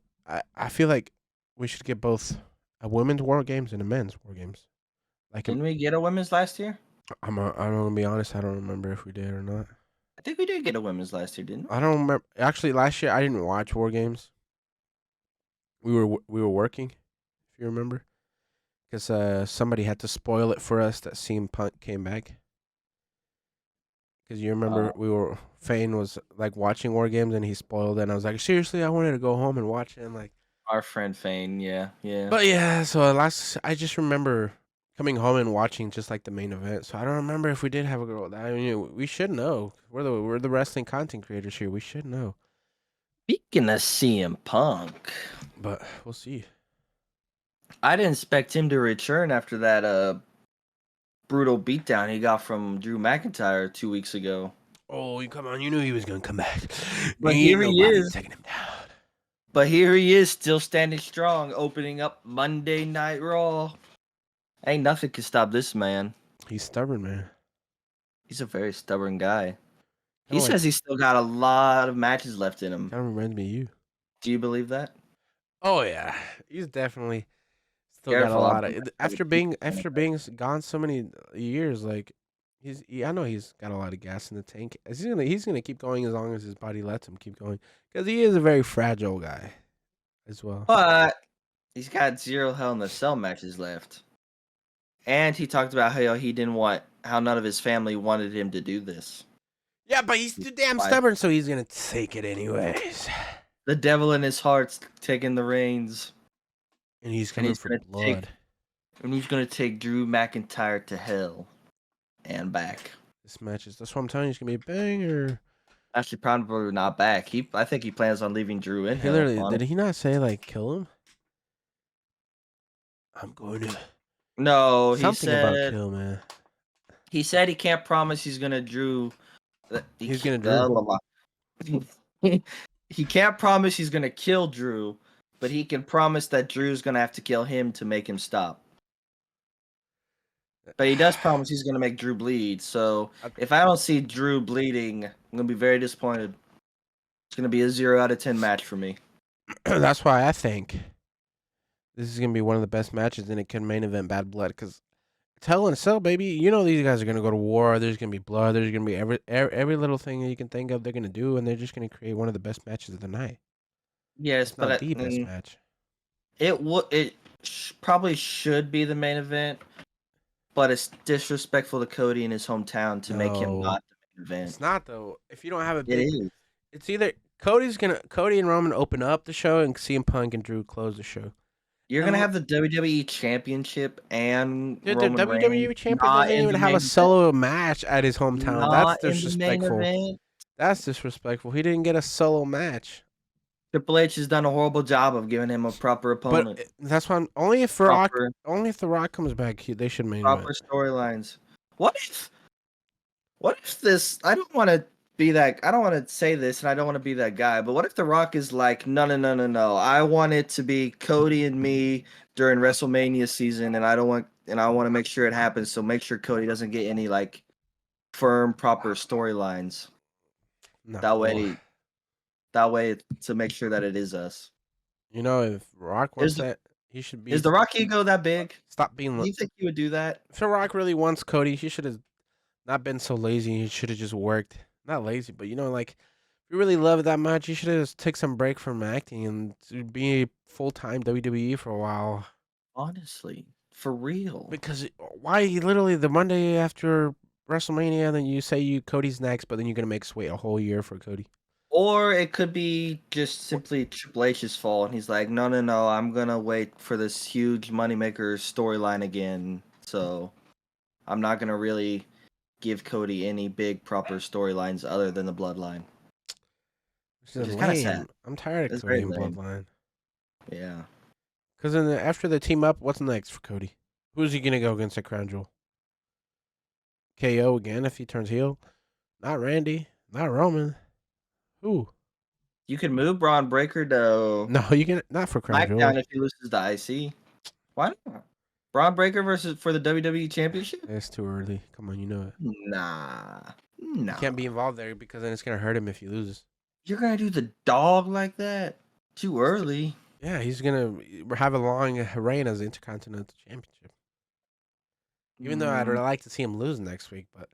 I feel like we should get both a women's War Games and a men's War Games. Like Didn't we get a women's last year? I'm gonna be honest, I don't remember if we did or not. I think we did get a women's last year, didn't we? I don't remember. Actually, last year I didn't watch War Games. We were working, if you remember, because somebody had to spoil it for us that CM Punk came back. Because you remember Fane was like watching War Games and he spoiled it. And I was like, seriously, I wanted to go home and watch it. And like, Our friend Fane. Yeah, yeah. but yeah, so I just remember coming home and watching just like the main event. So I don't remember if we did have a girl. I mean, we should know. We're the wrestling content creators here. We should know. Speaking of CM Punk, But we'll see. I didn't expect him to return after that brutal beatdown he got from Drew McIntyre 2 weeks ago. Oh, you come on! You knew he was gonna come back. But Ain't here he nobody is. taking him down. But here he is, still standing strong, opening up Monday Night Raw. Ain't nothing can stop this man. He's stubborn, man. He's a very stubborn guy. He Kinda like says he's still got a lot of matches left in him. kinda reminds me of you. Do you believe that? Oh, yeah. He's definitely still got a Careful, I'm lot of gonna try to after keep being going after about being gone so many years, like, I know he's got a lot of gas in the tank. He's gonna keep going as long as his body lets him keep going, because he is a very fragile guy as well. But he's got 0 Hell in the Cell matches left. And he talked about how he didn't want how none of his family wanted him to do this. Yeah, but he's too damn Why? stubborn, so he's gonna take it anyways. The devil in his heart's taking the reins, And he's and coming for blood. he's gonna take Drew McIntyre to hell and back. That's what I'm telling you, it's gonna be a banger. Actually, probably not back. I think he plans on leaving Drew in He hell. literally did Honestly. he not say like kill him? I'm going to No, something about kill, man. he said he can't promise he's gonna Drew. He's gonna Drew. He can't promise he's gonna kill Drew, but he can promise that Drew's gonna have to kill him to make him stop. But he does promise he's gonna make Drew bleed. So if I don't see Drew bleeding, I'm gonna be very disappointed. It's gonna be a 0 out of 10 match for me. That's why I think this is gonna be one of the best matches, and it can main event Bad Blood. Because Hell in a Cell, baby, you know these guys are gonna go to war. There's gonna be blood. There's gonna be every little thing that you can think of. They're gonna do, and they're just gonna create one of the best matches of the night. Yes, If not but the best match. it probably should be the main event, but it's disrespectful to Cody in his hometown to make him No, not the main event. it's not though. If you don't have a It big, is. it's either Cody and Roman open up the show, and CM Punk and Drew close the show. You're gonna have the WWE Championship and Dude, the Roman Reigns WWE champion not doesn't in even the have a main event. solo match at his hometown. That's Not in the main disrespectful. event. That's disrespectful. He didn't get a solo match. Triple H has done a horrible job of giving him a proper opponent. But that's why only if The Rock comes back, they should main event. Proper storylines. What if this? I don't want to be that. I don't want to say this, and I don't want to be that guy. But what if The Rock is like, no, no, no, no, no. I want it to be Cody and me during WrestleMania season, and I want to make sure it happens. So make sure Cody doesn't get any like firm, proper storylines. No. That way to make sure that it is us. You know, if Rock wants that, he should be. Is The Rock ego that big? Stop being. Do you think he would do that? If The Rock really wants Cody, he should have not been so lazy. He should have just worked. Not lazy, but like if you really love it that much, you should have just take some break from acting and be full time WWE for a while. Honestly, for real. Because why literally the Monday after WrestleMania, then you say Cody's next, but then you're gonna make us wait a whole year for Cody. Or it could be just simply Triple H's fault, and he's like, no, no, no, I'm gonna wait for this huge moneymaker storyline again, so I'm not gonna really give Cody any big proper storylines other than the Bloodline. Which is kind of lame. sad. I'm tired of It's Cody very and lame. Bloodline. Yeah. Because then after the team up, what's next for Cody? Who's he gonna go against at Crown Jewel? KO again if he turns heel? Not Randy. Not Roman. Who? You could move Braun Breaker to No, you can not for Crown Jewel. SmackDown if he loses the IC. Why not? Braun Breaker versus for the WWE Championship? It's too early. Come on, you know it. Nah. You can't be involved there because then it's gonna hurt him if he loses. You're gonna do the dog like that? Too early. Yeah, he's gonna have a long reign as Intercontinental Championship. Even though I'd like to see him lose next week, but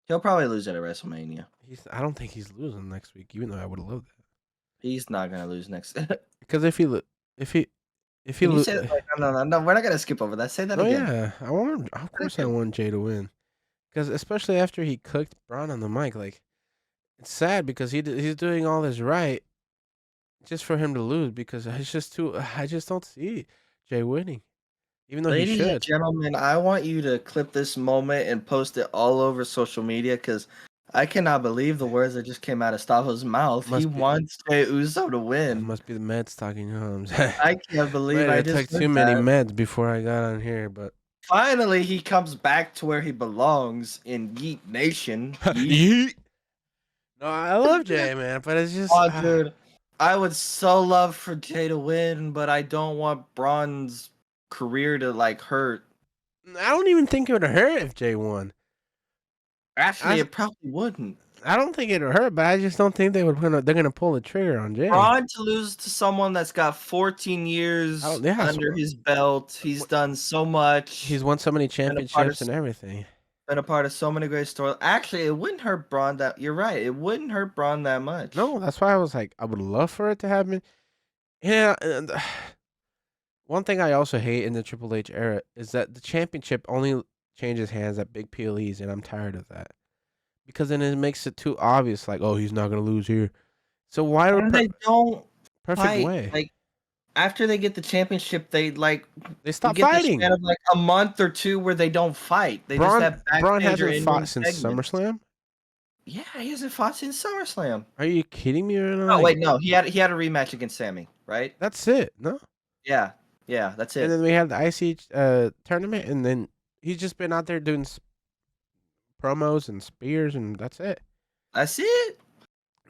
he'll probably lose at WrestleMania. I don't think he's losing next week, even though I would have loved that. He's not gonna lose next. Because if he loses, no, we're not gonna skip over that. Say that again. Yeah, of course I want Jay to win, because especially after he cooked Braun on the mic, like it's sad because he's doing all this right, just for him to lose because I just don't see Jay winning. Even though Ladies he should. and gentlemen, I want you to clip this moment and post it all over social media because I cannot believe the words that just came out of Stavo's mouth. He wants Jey Uso to win. It must be the meds talking. I can't believe I just took too many meds before I got on here, but finally he comes back to where he belongs in Yeet Nation. Yeet. No, I love Jay, man, but it's just dude, I would so love for Jay to win, but I don't want Braun's career to like hurt. I don't even think it would hurt if Jay won. Actually, it probably wouldn't. I don't think it'll hurt, but I just don't think they're gonna pull the trigger on Jay. Braun to lose to someone that's got 14 years Yeah, under his belt. He's done so much. he's won so many Been a part of championships and everything. been a part of so many great stories. Actually, it wouldn't hurt Braun that. You're right. It wouldn't hurt Braun that much. No, that's why I was like, I would love for it to happen. Yeah, and one thing I also hate in the Triple H era is that the championship only changes hands at big PLEs, and I'm tired of that. Because then it makes it too obvious, like, oh, he's not gonna lose here. So why And they don't perfect fight. way? Like after they get the championship, they stop get this fighting. span of like a month or two where they don't fight. They just have Braun backstage or hasn't in-ring fought since segments. SummerSlam. Yeah, he hasn't fought since SummerSlam. Are you kidding me right now? Oh wait, no, he had a rematch against Sammy, right? That's it. No. Yeah, that's And it. then we had the IC tournament, and then he's just been out there doing promos and spears, and that's it. That's it.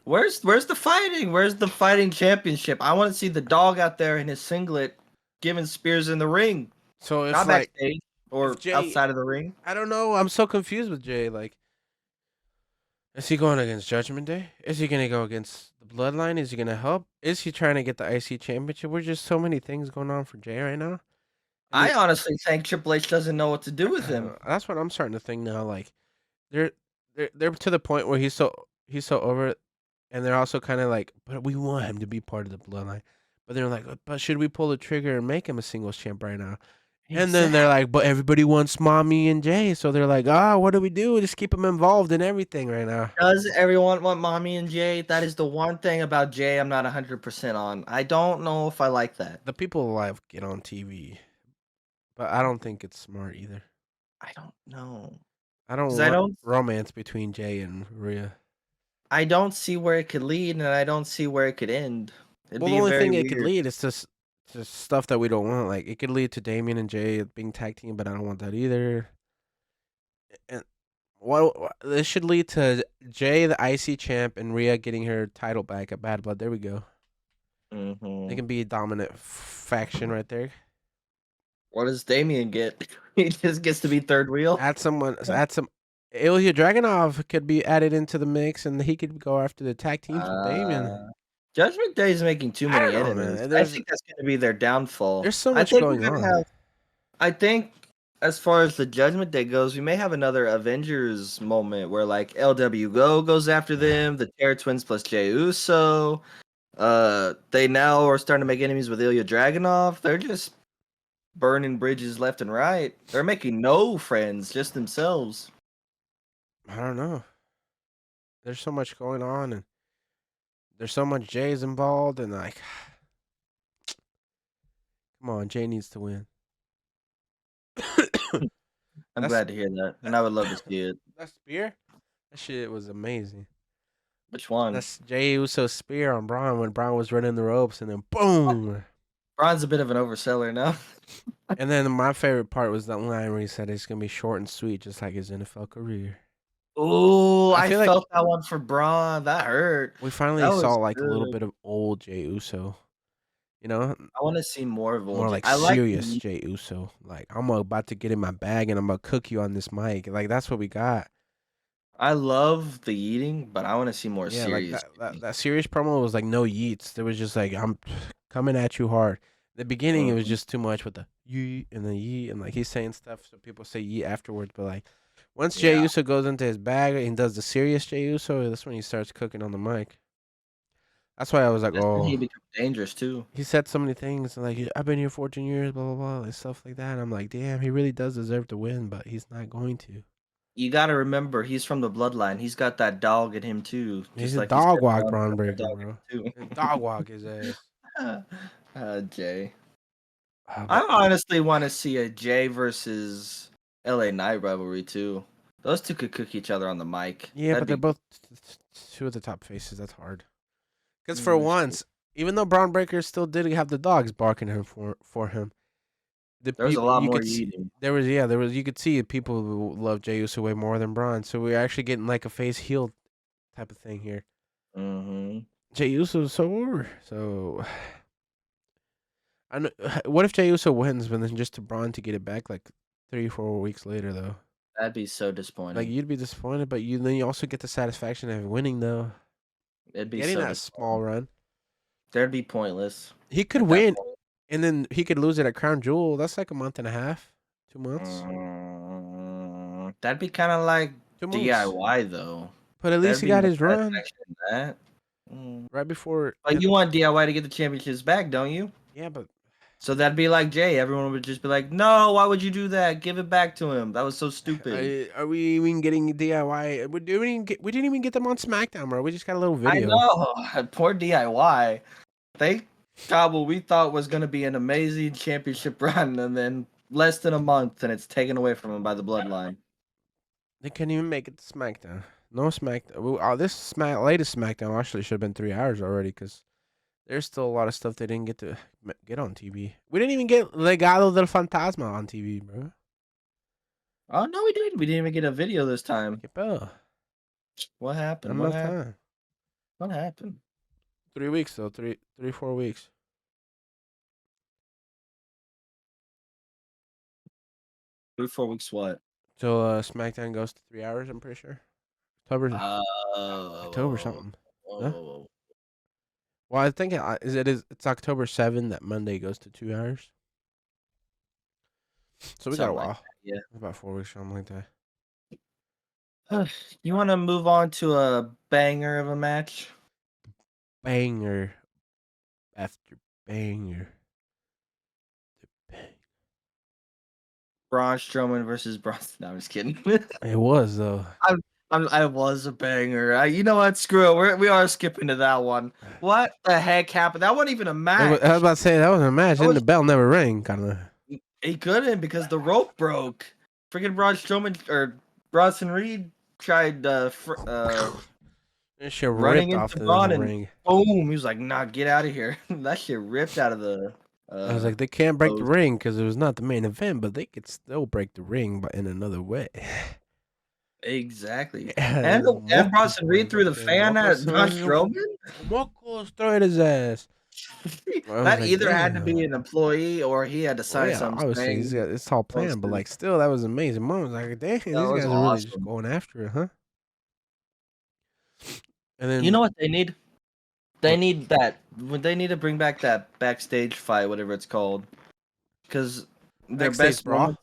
Where's the fighting? Where's the fighting championship? I want to see the dog out there in his singlet giving spears in the ring. So if Not like backstage or if Jay, outside of the ring. I don't know. I'm so confused with Jay. Like, is he going against Judgment Day? Is he gonna go against the Bloodline? Is he gonna help? Is he trying to get the IC championship? There's just so many things going on for Jay right now. I honestly think Triple H doesn't know what to do with him. That's what I'm starting to think now. Like, they're to the point where he's so over it, and they're also kind of like, but we want him to be part of the Bloodline. But they're like, but should we pull the trigger and make him a singles champ right now? And then they're like, but everybody wants Mommy and Jay, so they're like, what do we do? Just keep him involved in everything right now. Does everyone want Mommy and Jay? That is the one thing about Jay I'm not 100% on. I don't know if I like that. The people live get on TV, but I don't think it's smart either. I don't know. I don't want romance between Jay and Rhea. I don't see where it could lead, and I don't see where it could end. The only thing it could lead is just stuff that we don't want. Like, it could lead to Damian and Jay being tag team, but I don't want that either. And this should lead to Jay, the IC champ, and Rhea getting her title back at Bad Blood. There we go. They can be a dominant faction right there. What does Damian get? He just gets to be third wheel. Add some. Ilya Dragunov could be added into the mix, and he could go after the tag teams with Damian. Judgment Day is making too many enemies. I think that's going to be their downfall. There's so much going on. I think as far as the Judgment Day goes, we may have another Avengers moment where like LW goes after them, the Terror Twins plus Jey Uso. They now are starting to make enemies with Ilya Dragunov. They're just burning bridges left and right. They're making no friends, just themselves. I don't know. There's so much going on, and there's so much Jay's involved, and like, come on, Jay needs to win. I'm glad to hear that, and I would love to see it. That spear, that shit was amazing. Which one? That's Jey Uso's spear on Braun when Braun was running the ropes, and then boom. Braun's a bit of an overseller now. And then my favorite part was that line where he said it's gonna be short and sweet, just like his NFL career. Oh, I felt that one for Braun. That hurt. We finally saw like a little bit of old Jey Uso. You know, I want to see more of old. More like serious Jey Uso. Like, I'm about to get in my bag and I'm gonna cook you on this mic. Like, that's what we got. I love the eating, but I want to see more serious. Like that serious promo was like no yeets. There was just like, I'm coming at you hard. The beginning, it was just too much with the yeet and the yeet, and like he's saying stuff, so people say yeet afterwards. But like, once Jey Uso goes into his bag and does the serious Jey Uso, that's when he starts cooking on the mic. That's why I was like, he becomes dangerous too. He said so many things like, I've been here 14 years, blah blah blah, and stuff like that. And I'm like, damn, he really does deserve to win, but he's not going to. You got to remember, he's from the bloodline. He's got that dog in him too. He's a dog walk, Braun Breaker, bro. Dog walk his ass. Jay. I honestly want to see a Jay versus LA Knight rivalry too. Those two could cook each other on the mic. Yeah, but they're both two of the top faces. That's hard. Because for once, even though Braun Breaker still did have the dogs barking him for him, there was a lot more eating. There was you could see people who love Jey Uso way more than Braun. So we're actually getting like a face heel type of thing here. Jey Uso is so over. So I know. What if Jey Uso wins, but then just to Braun to get it back like 3-4 weeks later though? That'd be so Like disappointing. you'd be disappointed, but then you also get the satisfaction of winning though. It'd be Getting so that small disappointing. run. That'd be pointless He could at that win point. and then he could lose it at Crown Jewel. That's like a month and a half. 2 months. That'd be kind of like 2 months. DIY though. But at least There'd he be got no his run satisfaction in that. Mm. right before But you want DIY to get the championships back, don't you? yeah, but So that'd be like Jay. Everyone would just be like, "No, why would you do that? Give it back to him. That was so stupid." are we even getting DIY? We didn't even get them on SmackDown, bro. We just got a little I video. know. Poor DIY. They got what we thought was going to be an amazing championship run, and then less than a month, and it's taken away from them by the bloodline. They couldn't even make it to SmackDown. No SmackDown. Latest SmackDown actually should have been 3 hours already because there's still a lot of stuff they didn't get to get on TV. We didn't even get Legado del Fantasma on TV, bro. Oh no, we did. We didn't even get a video this time. Get better. What Not happened? What enough happened? time. What happened? 3 weeks though. 4 weeks. 3 4 weeks. What? Till SmackDown goes to 3 hours. I'm pretty sure. October Oh, something. Huh? oh, Well, I think it's October 7th that Monday goes to 2 hours. So we got a something like while. that. Yeah. About 4 weeks, something like that. You want to move on to a banger of a match? Banger after banger. The bang. Braun Strowman versus Braun. No, I'm just kidding. It was though. I was a banger. You know what? Screw it. We are skipping to that one. What the heck happened? That wasn't even a I was match. about to say that was a match, That and the was bell never rang, kind of. he couldn't because the rope broke. Freaking Braun Strowman or Bronson Reed tried This shit running ripped off into the Braun and ring. boom. He was like, "Nah, get out of here." That shit ripped out of the I was like, they can't break the post. ring because it was not the main event, but they could still break the ring, but in another way. Exactly. And Mocos, Bronson Reed threw the fan at Braun Strowman. Mocos throw at his ass. I was That like, either had to be damn. an employee or he had to Well, sign yeah, something obviously saying it's all planned, but posted. like, still, that was amazing. Mom was like, damn, That these was guys are really just awesome. going after it, huh? And You know then what they need? They what? need that. They need to bring back that backstage fight, whatever it's called, because their Backstage best brawl. moments.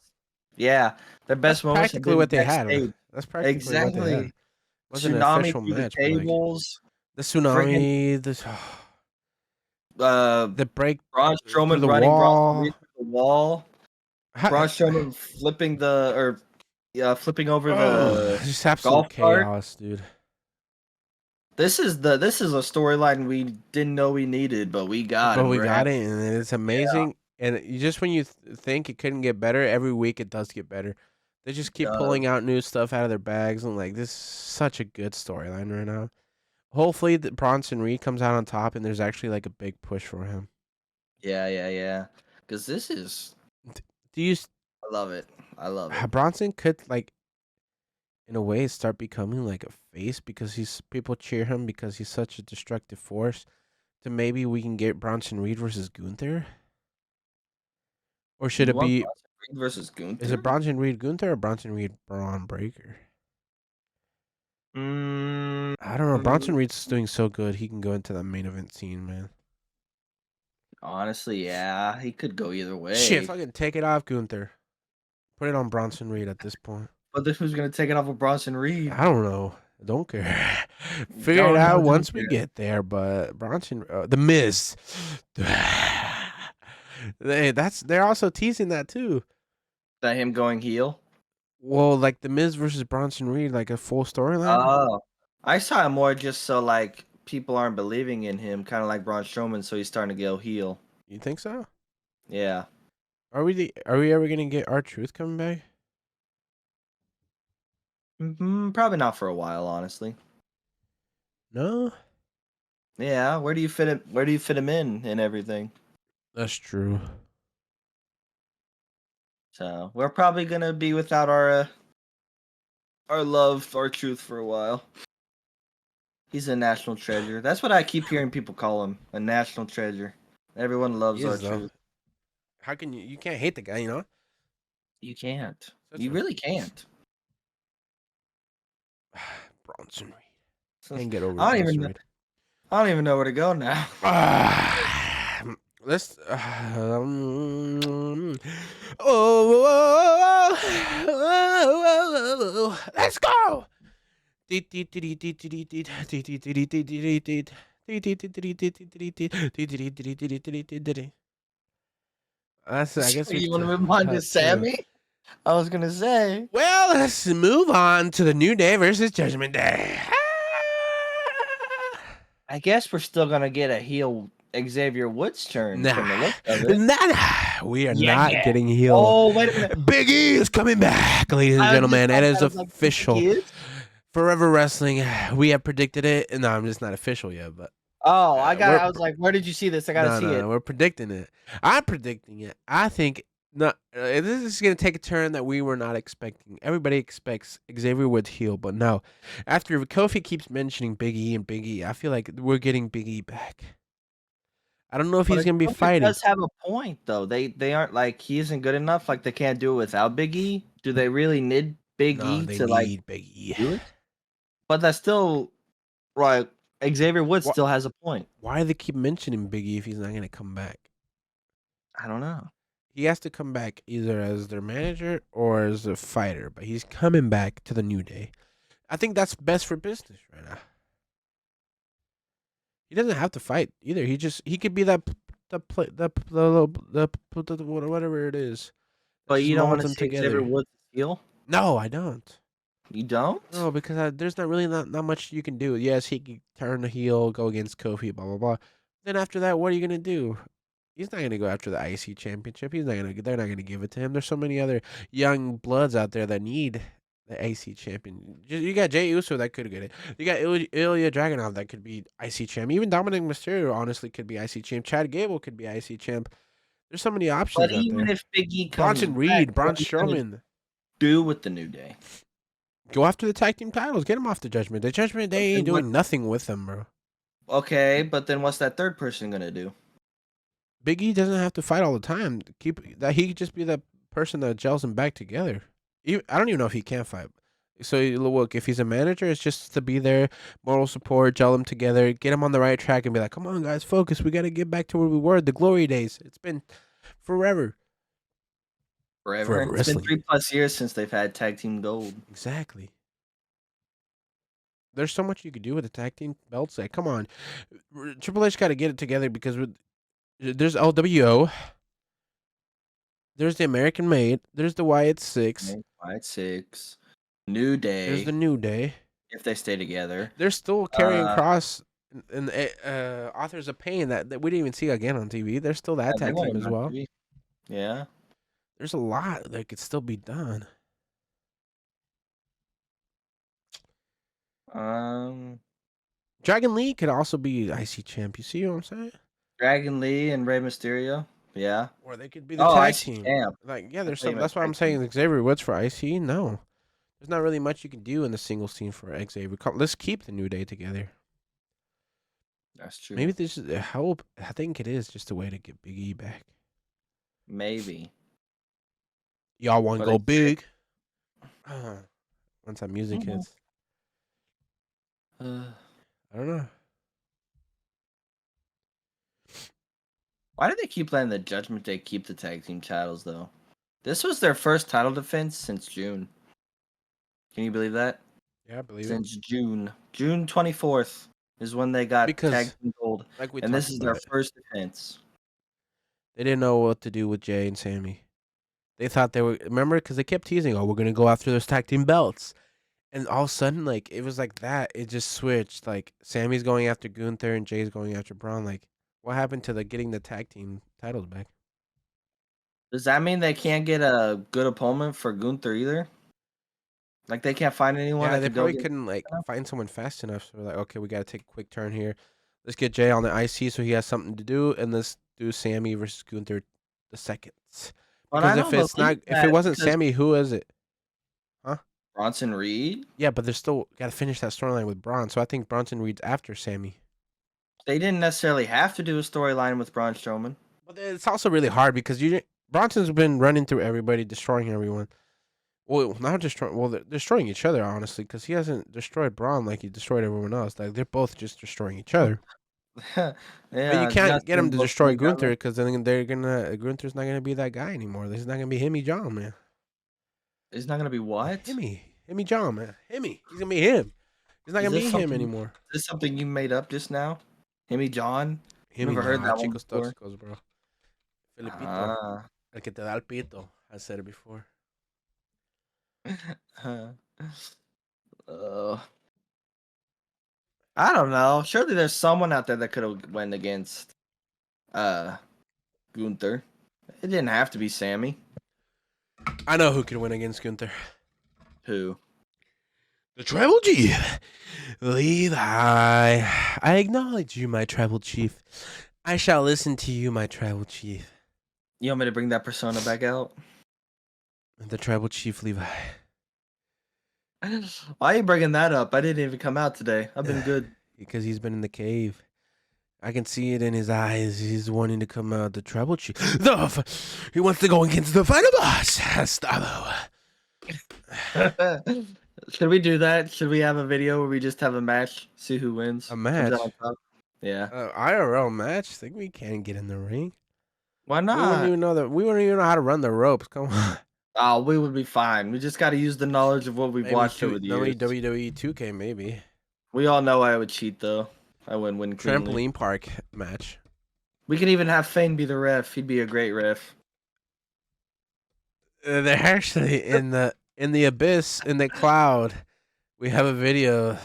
Yeah, their That's best moments have practically been what they had. backstage. That's practically what they had. Exactly. It wasn't an Tsunami official through the match, but like tables. the Friggin' tsunami, uh, the break Braun through Strowman the running Bronson Reed wall. through the wall. Ha- Braun Strowman flipping flipping over Oh, the just absolute golf cart. chaos, dude. This is a storyline we didn't know we needed, but we got, But and we we're got happy. it, and it's Yeah, amazing. And just when you think it couldn't get better, every week it does get better. They just it keep does. pulling out new stuff out of their bags, and like this is such a good storyline right now. Hopefully, the Bronson Reed comes out on top, and there's actually like a big push for him. Yeah. Because this is, Do you I love it. I love it. Bronson could like in a way start becoming like a face because people cheer him because he's such a destructive force. To maybe we can get Bronson Reed versus Gunther, or should You it want be? Bronson Reed versus Is it Gunther? Bronson Reed Gunther or Bronson Reed Braun Breaker? Mm, I don't know. Bronson Reed's doing so good, he can go into the main event scene, man. honestly, yeah, he could go either Shit, way. fucking take it off Gunther. Put it on Bronson Reed at this point. But this was gonna take it off of Bronson Reed. I don't know. I don't care. Figure it Don't know, out don't once we care. get there. But the Miz, they're also teasing that too. That him going heel. Well, like the Miz versus Bronson Reed, like a full storyline. Oh, I saw it more just so like people aren't believing in him, kind of like Braun Strowman, so he's starting to go heel. You think so? Yeah. Are we ever gonna get R-Truth coming back? Probably not for a while, honestly. No, Yeah, where do you fit him? Where do you fit him in and everything? that's true. So we're probably gonna be without our love, our truth for a while. He's a national treasure. That's what I keep hearing people call him, a national treasure. Everyone He loves our is though. truth. How can you? You can't hate the guy, you know. You can't. Such You a really can't. Bronson Reed. Can't get over I don't even Bronson know. Reed. I don't even know where to go now. Let's. Let's go. I So guess we. you want to move on to Sammy? I was gonna say. Well, let's move on to the New Day versus Judgment Day. I guess we're still gonna get a heel Xavier Woods turn Nah, from the look of it. we are Yeah, not yeah. getting heel. Oh, wait a minute. Big E is coming back, ladies and I was just gentlemen. It about is that. I was like, you think official. he is? Forever Wrestling. We have predicted it. No, I'm just not official yet, but Oh, we're I was like, where did you see this? I gotta no, see it. we're predicting it. I'm predicting it. I think not. This is gonna take a turn that we were not expecting. Everybody expects Xavier Woods heel, but no. After Kofi keeps mentioning Big E and Big E, I feel like we're getting Big E back. I don't know if But he's gonna be Kofi fighting. does have a point though. They aren't like he isn't good enough. Like they can't do it without Big E. Do they really need Big No, E they to like need Big E. do it? But that's still right. Xavier Woods Why, still has a point. why do they keep mentioning Big E if he's not gonna come back? I don't know. He has to come back either as their manager or as a fighter, but he's coming back to the New Day. I think that's best for business right now. He doesn't have to fight either. He could be the whatever it is that But just you don't want molds to them see Xavier together. Woods heel? No, I don't. You don't? No, because there's not really not much you can do. Yes, he can turn the heel, go against Kofi, blah blah blah. Then after that, what are you gonna do? He's not gonna go after the IC championship. He's not gonna. They're not gonna give it to him. There's so many other young bloods out there that need the IC champion. You got Jey Uso that could get it. You got Ilya Dragunov that could be IC champ. Even Dominic Mysterio honestly could be IC champ. Chad Gable could be IC champ. There's so many But options out even there. if Big E comes Bronson back, Reed, what Braun are you gonna Strowman. do with the New Day? Go after the tag team titles. Get them off the Judgment. The Judgment But Day ain't then what? doing nothing with them, bro. Okay, but then what's that third person gonna do? Big E doesn't have to fight all the time. Keep that he could just be the person that gels them back together. I don't even know if he can fight. So look, if he's a manager, it's just to be there, moral support, gel them together, get them on the right track, and be like, "Come on, guys, focus. We got to get back to where we were, the glory days. It's been forever, Forever. forever It's been wrestling. 3+ years since they've had tag team gold. Exactly. There's so much you could do with the tag team belts. Like, come on, Triple H got to get it together because there's LWO. There's the American Made. There's the Wyatt Six. 5, 6. New There's the Day. New Day. If they stay together. They're still carrying Uh, Cross and Authors of Pain that we didn't even see again on TV. There's still that they tag won't team even as on well. TV. Yeah. There's a lot that could still be done. Um, Dragon Lee could also be IC champ. You see what I'm saying? Dragon Lee and Rey Mysterio. Yeah. Or they could be the Oh, tag IC team. champ. Like, yeah, I there's thought you some. meant That's why I'm tag team. saying Xavier Woods for IC. No, there's not really much you can do in the single scene for Xavier. Let's keep the New Day together. That's true. Maybe this is help. I think it is just a way to get Big E back. Maybe. Y'all want to But go it's big? Once that music Mhm. hits, I don't know. Why do they keep letting the Judgment Day keep the tag team titles though? This was their first title defense since June. Can you believe that? Yeah, I believe it. Since June 24th is when they got Because, tag team gold, like we and this talked is about their it, first defense. they didn't know what to do with Jay and Sammy. They thought they were remember because they kept teasing, "Oh, we're gonna go after those tag team belts," and all of a sudden, like it was like that. It just switched. Like Sammy's going after Gunther and Jay's going after Braun. Like, what happened to getting the tag team titles back? Does that mean they can't get a good opponent for Gunther either? Like they can't find anyone Yeah, that they could go probably get. couldn't like find someone fast enough. So we're like, okay, we gotta take a quick turn here. Let's get Jay on the IC so he has something to do, and let's do Sammy versus Gunther the seconds. But Because I don't believe if it that wasn't because Sammy, who is it? Huh? Bronson Reed. Yeah, but they're still got to finish that storyline with Braun. So I think Bronson Reed's after Sammy. They didn't necessarily have to do a storyline with Braun Strowman. But it's also really hard because Bronson's been running through everybody, destroying everyone. Well, not destroying. Well, they're destroying each other, honestly, because he hasn't destroyed Braun like he destroyed everyone else. Like they're both just destroying each other. But you Yeah, can't get him Justin to both destroy coming down Gunther there. because then they're gonna Gunther's not gonna be that guy anymore. He's not gonna be Himmy John, man. He's not gonna be what? Himmy John, man. Himmy. He's gonna be him. He's not Is gonna this be him something? anymore. Is this something you made up just now? Himmy John? Himmy, Never heard nah, that one chicos before. tóxicos, bro. Felipito, Ah. el que te da el pito. I said it before. uh, I don't know. Surely there's someone out there that could have went against uh Gunther. It didn't have to be Sammy. I know who could win against Gunther. Who? The Tribal Chief, Levi. I acknowledge you, my Tribal Chief. I shall listen to you, my Tribal Chief. You want me to bring that persona back out? The Tribal Chief, Levi. Why are you bringing that up? I didn't even come out today. I've been good. Because he's been in the cave. I can see it in his eyes. He's wanting to come out. The Tribal Chief. He wants to go against the final boss, Gustavo. Should we do that? Should we have a video where we just have a match, see who wins? A Comes out match? on top? Yeah. IRL match? Think we can get in the ring? Why We wouldn't not? even know that. We wouldn't even know how to run the ropes. Come on. Oh, we would be fine. We just got to use the knowledge of what we've watched over the years. WWE 2K maybe. We all know I would cheat though. I wouldn't win cleanly. Trampoline park match. We could even have Fane be the ref. He'd be a great ref. They're actually in the abyss in the cloud. We have a video.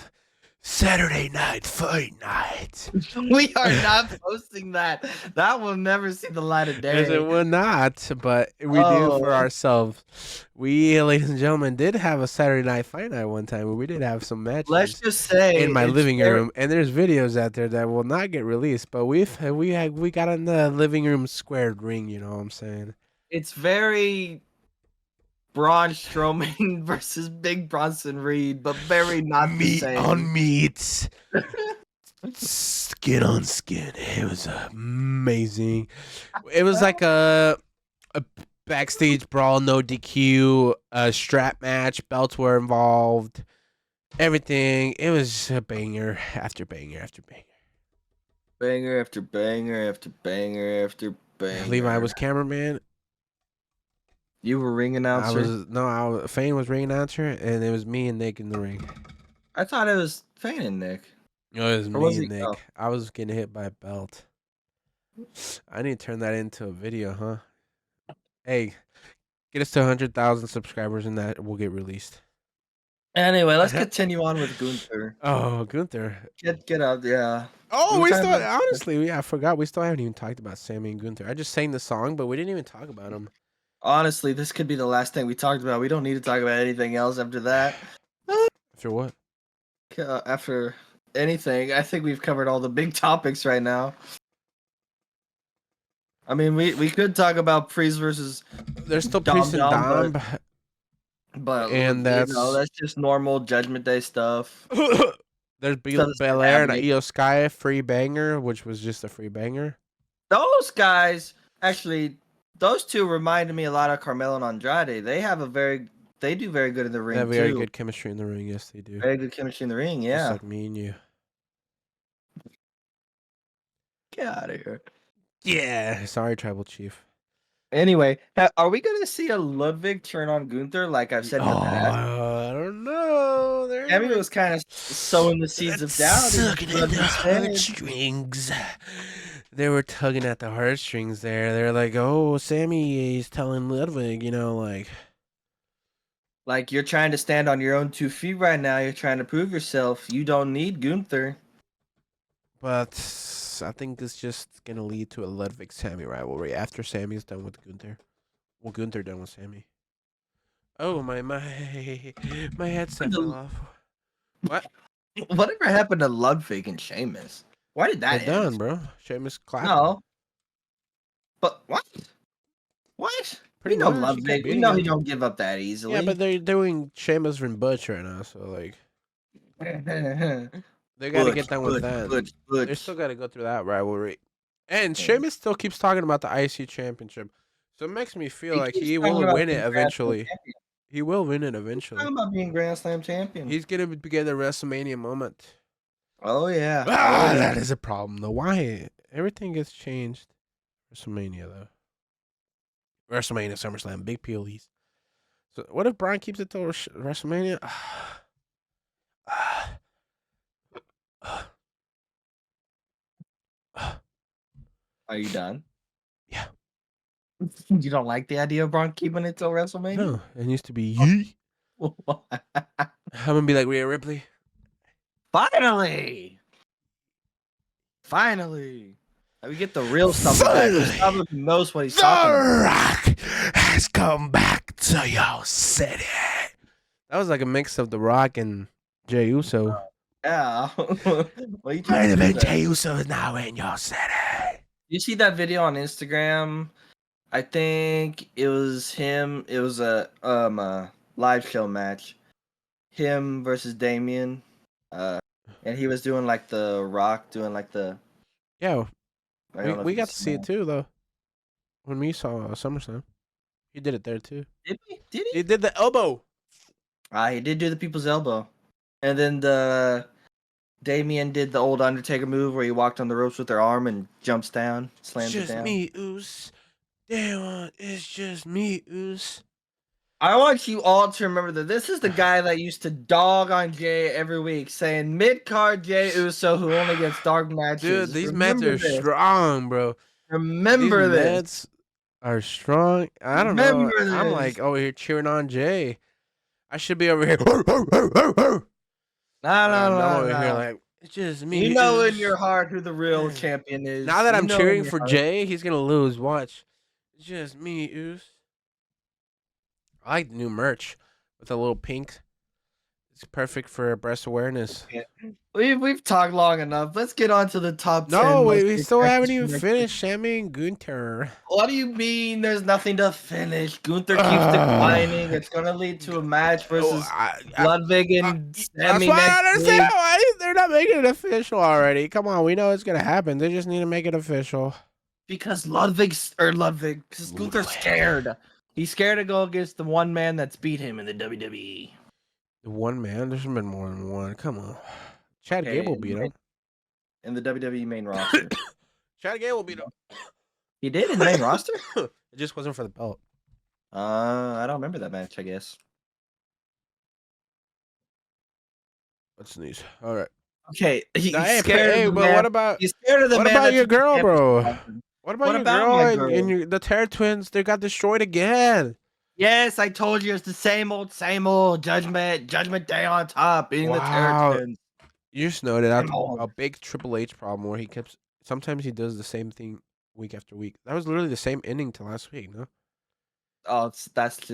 Saturday night fight night. We are not posting that. That will never see the light of day. Yes, it will not, but we do for ourselves. We, ladies and gentlemen, did have a Saturday night fight night one time where we did have some matches. Let's just say in my it's living room, and there's videos out there that will not get released. But we got in the living room squared ring. You know what I'm saying? It's very Braun Strowman versus Big Bronson Reed, but very not the Meat same. on meat, skin on skin. It was amazing. It was like a backstage brawl, no DQ, a strap match. Belts were involved. Everything. It was a banger after banger after banger. Banger after banger after banger after banger. Levi was cameraman. You were ring announcer. Fane was ring announcer, and it was me and Nick in the ring. I thought it was Fane and Nick. No, it was Or me was and he- Nick. oh. I was getting hit by a belt. I need to turn that into a video, huh? Hey, get us to 100,000 subscribers, and that will get released. Anyway, let's continue on with Gunther. Oh, Gunther. Get out, yeah. Oh, We we were still talking about- honestly, yeah, I forgot. We still haven't even talked about Sammy and Gunther. I just sang the song, but we didn't even talk about him. Honestly, this could be the last thing we talked about. We don't need to talk about anything else after that. After what? After anything, I think we've covered all the big topics right now. I mean, we could talk about Priest versus, There's still Dom Priest and Dom, Dom, but And that's that's- that's just normal Judgment Day stuff. There's Doesn't Belair and happening. Io Sky free banger, which was just a free banger. Those guys, actually, those two reminded me a lot of Carmelo and Andrade. They do very good in the ring They have very too. good chemistry in the ring. Yes, they do. Very good chemistry in the ring. Just Yeah. like me and you. Get out of here. Yeah. Sorry, Tribal Chief. Anyway, are we going to see a Ludwig turn on Gunther like I've said in the past? I don't know. Sammy was kind of sowing the seeds of doubt. in Sucking at the Ludwig's head. heartstrings. They were tugging at the heartstrings there. They're like, oh, Sammy is telling Ludwig, Like, you're trying to stand on your own 2 feet right now. You're trying to prove yourself. You don't need Gunther. But I think it's just going to lead to a Ludwig Sammy rivalry after Sammy's done with Gunther. Well, Gunther done with Sammy. Oh, my headset fell off. What? Whatever happened to Ludwig and Sheamus? Why did that They're end? done, bro. Sheamus clapping. No. But what? What? Pretty we know much, he kept Ludwig. We beating know him. he don't give up that easily. Yeah, but they're doing Sheamus and Butch right now, so like they got to get done with that. They still got to go through that rivalry. And Yeah. Sheamus still keeps talking about the IC championship, so it makes me feel like keeps he talking will about win it being national eventually. champion. He will win it eventually. Talking about being Grand Slam champion. He's gonna get a WrestleMania moment. Oh yeah, Ah, already. that is a problem though. Why everything gets changed? WrestleMania though. WrestleMania, SummerSlam, big PLEs. So what if Brian keeps it till WrestleMania? Are you done? Yeah. You don't like the idea of Braun keeping it till WrestleMania? No, it used to be ye. I'm gonna be like Rhea Ripley. Finally! Finally! We get the real Stumble back. The Finally, Stumble knows what he's The talking about. Rock has come back to your city. That was like a mix of The Rock and Jey Uso. Yeah. What are you trying Main to do event there? Jey Uso is now in your city. You see that video on Instagram? I think it was him. It was a live show match. Him versus Damien. And he was doing like the Rock doing like the Yeah, I don't know if we you can got to see see it that. too though. When we saw SummerSlam, he did it there too. Did he? Did He he? did the elbow. He did do the people's elbow. And then the Damien did the old Undertaker move where he walked on the ropes with their arm and jumps down, It's slams it just down. me, Oos. Damn, it's just me, Oos. I want you all to remember that this is the guy that used to dog on Jay every week, saying mid-card Jay Uso who only gets dark Dude, matches. these mats Remember are this. strong, bro. These Remember this. mats are strong. I don't know. Remember I'm this. like over here cheering on Jay. I should be over here. But No, no, I'm no, over here no. like it's just You me. know in Oos. your heart who the real champion Now is. that You I'm know in cheering your for heart. Jay, he's gonna lose. Watch. It's just me, Oos. I like the new merch with a little pink. It's perfect for breast awareness. We've talked long enough. Let's get on to the top 10 No, most we hated still haven't characters even from next week. finished Sammy and Gunther. What do you mean there's nothing to finish? Gunther keeps declining. Uh, It's gonna lead to a match oh, versus Ludwig and that's Sammy why I next don't understand week why they're not making it official already. Come on, we know it's gonna happen. They just need to make it official. because because Gunther's Ludwig. scared. He's scared to go against the one man that's beat him in the WWE. The one man, there's been more than one. Come on. Chad Okay, Gable beat him. in the WWE main roster. Chad Gable beat him. He did in the main roster? It just wasn't for the belt. I don't remember that match, I guess. Let's sneeze. All right. Okay, he's Hey, scared of the but man. what about He's scared of the man that your took the girl, championship bro? off him. What about What your about girl my and girl? the Terror Twins? They got destroyed again. Yes, I told you it's the same old Judgment Day on top, beating the Terror Wow. Twins. You just know that that's Same old. a big Triple H problem where he keeps sometimes he does the same thing week after week. That was literally the same ending to last week, no? Oh, that's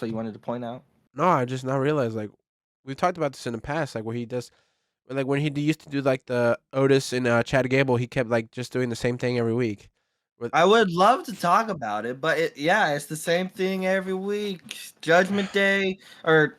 what you wanted to point out. No, I just now realized like we've talked about this in the past, like where he does like when used to do like the Otis and Chad Gable, he kept like just doing the same thing every week. With I would love to talk about it, but it's the same thing every week. Judgment Day or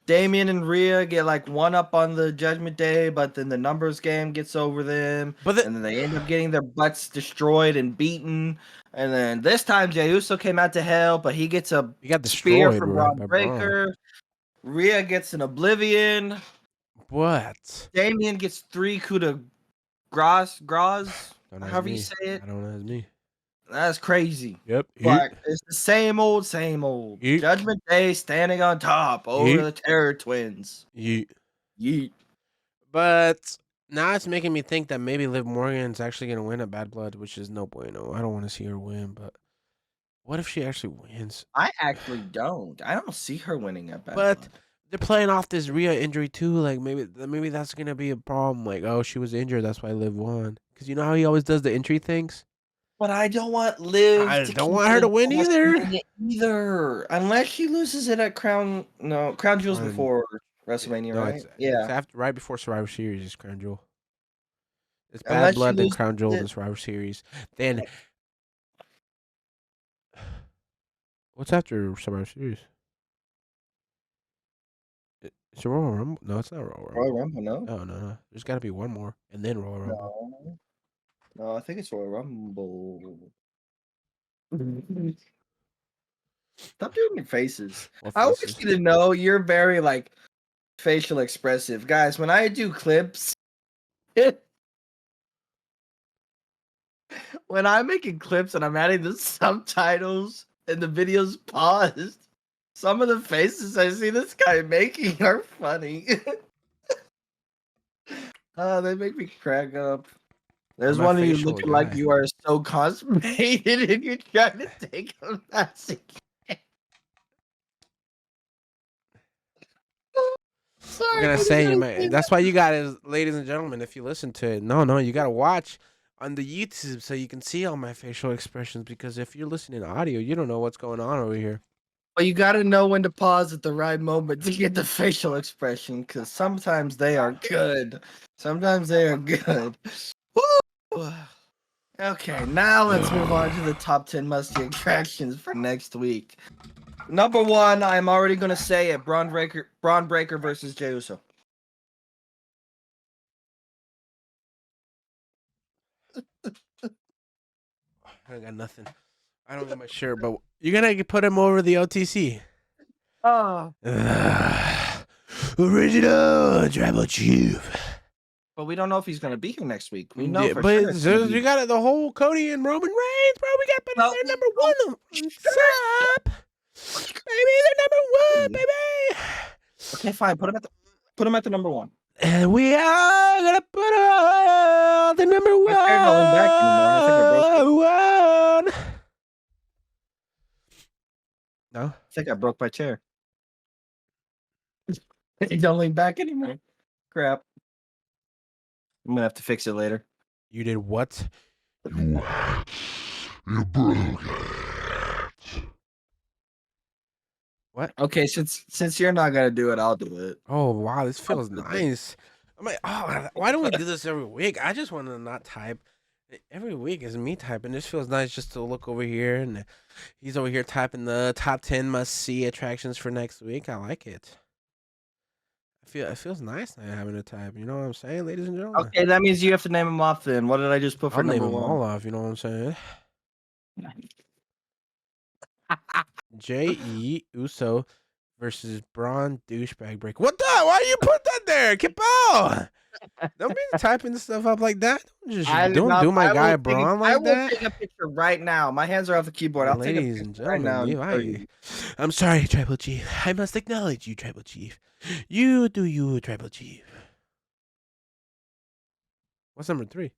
Damien and Rhea get like one up on the Judgment Day, but then the numbers game gets over them, but and then they end up getting their butts destroyed and beaten. And then this time Jey Uso came out to help, but he gets a he got spear destroyed from bro, Braun by Braun. Breaker. Rhea gets an Oblivion. What? Damien gets 3 coup de grace, Don't ask however you me. say it. I don't ask me. That's crazy. Yep. But it's the same old, same old. Yeet. Judgment Day standing on top over Yeet. the Terror Twins. Yeet. Yeet. But now it's making me think that maybe Liv Morgan's actually gonna win at Bad Blood, which is no bueno. I don't want to see her win, but what if she actually wins? I actually don't. I don't see her winning at Bad But Blood. they're playing off this Rhea injury too. Like maybe that's gonna be a problem. Like, oh, she was injured, that's why Liv won. Because you know how he always does the injury things. But I don't want Liv I to don't keep want her to win either. either. Unless she loses it at Crown Jewels Fine. before WrestleMania, No, right? it's Yeah. after right before Survivor Series is Crown Jewel. It's Bad Unless she Blood, then loses Crown Jewel, it. then Survivor Series. Then what's after Survivor Series? It's a Royal Rumble. No, it's not Royal Royal Rumble. Rumble, no? No. There's got to be one more, and then Royal Rumble. No. No, I think it's Royal Rumble. Stop doing your faces. What I want faces? you to know you're very like facial expressive, guys. When I do clips, when I'm making clips and I'm adding the subtitles and the video's paused, some of the faces I see this guy making are funny. They make me crack up. There's I'm a one of you facial looking like guy. you are so constipated and you're trying to take a massive. We're Sorry, gonna I just say you gotta might. say That's why you got it, ladies and gentlemen. If you listen to it, no, you gotta watch on the YouTube so you can see all my facial expressions. Because if you're listening to audio, you don't know what's going on over here. Well, you got to know when to pause at the right moment to get the facial expression, because sometimes they are good. Sometimes they are good. Woo! Okay, now let's move on to the top 10 musty attractions for next week. Number one, I'm already gonna say it: Braun Breaker versus Jey Uso. I got nothing. I don't get my shirt, but you're gonna put him over the OTC. Oh, Original Tribal Chief. but we don't know if he's gonna be here next week. We know Yeah, for sure but it's gonna you be. got the whole Cody and Roman Reigns, bro. We got to put No, their number no, one on top. Baby, they're number one, baby. okay, fine. Put him at the number one. And we are gonna put on the number My chair don't lean back anymore. I think I broke it. one. No, I think I broke my chair. It don't lean back anymore. Crap. I'm gonna have to fix it later. you did what? You broke it. What? Okay, since you're not gonna do it, I'll do it. Oh wow, this I'll feels do it. nice. I'm like, oh, why don't we do this every week? I just want to not type. Every week is me typing. This feels nice just to look over here, and he's over here typing the top 10 must see attractions for next week. I like it. It feels nice not having to type. You know what I'm saying, ladies and gentlemen? Okay, that means you have to name them off then. What did I just put for I'll name number them one? all off. You know what I'm saying? J.E. Uso versus Braun douchebag break. What the? Why you put that there? Kipo! Don't be typing stuff up like that. Don't do my guy Braun I like will that. take a picture right now. My hands are off the keyboard. I'll take a Ladies picture and right gentlemen, now and leave show you. I'm sorry, Tribal Chief. I must acknowledge you, Tribal Chief. You do you, Tribal Chief. What's number 3?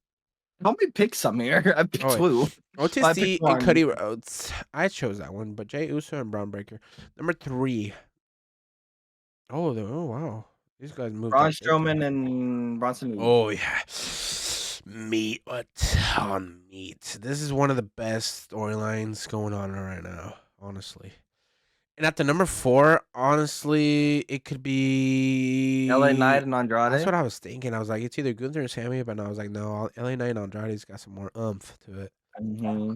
Help me pick some here. I picked Oh wait, two. I picked OTC and one. Cody Rhodes. I chose that one, but Jey Uso and Braun Breaker. Number 3. Oh wow, these guys moved Braun up quickly. Strowman and Bronson Reed. Oh yeah, meat a ton meat. This is one of the best storylines going on right now, honestly. And at the number 4, honestly, it could LA Knight be. and That's what Andrade. I was thinking. I was like, it's either Gunther or Sammy, but I was like, no, LA Knight and Andrade's got some more oomph to it. Mm-hmm.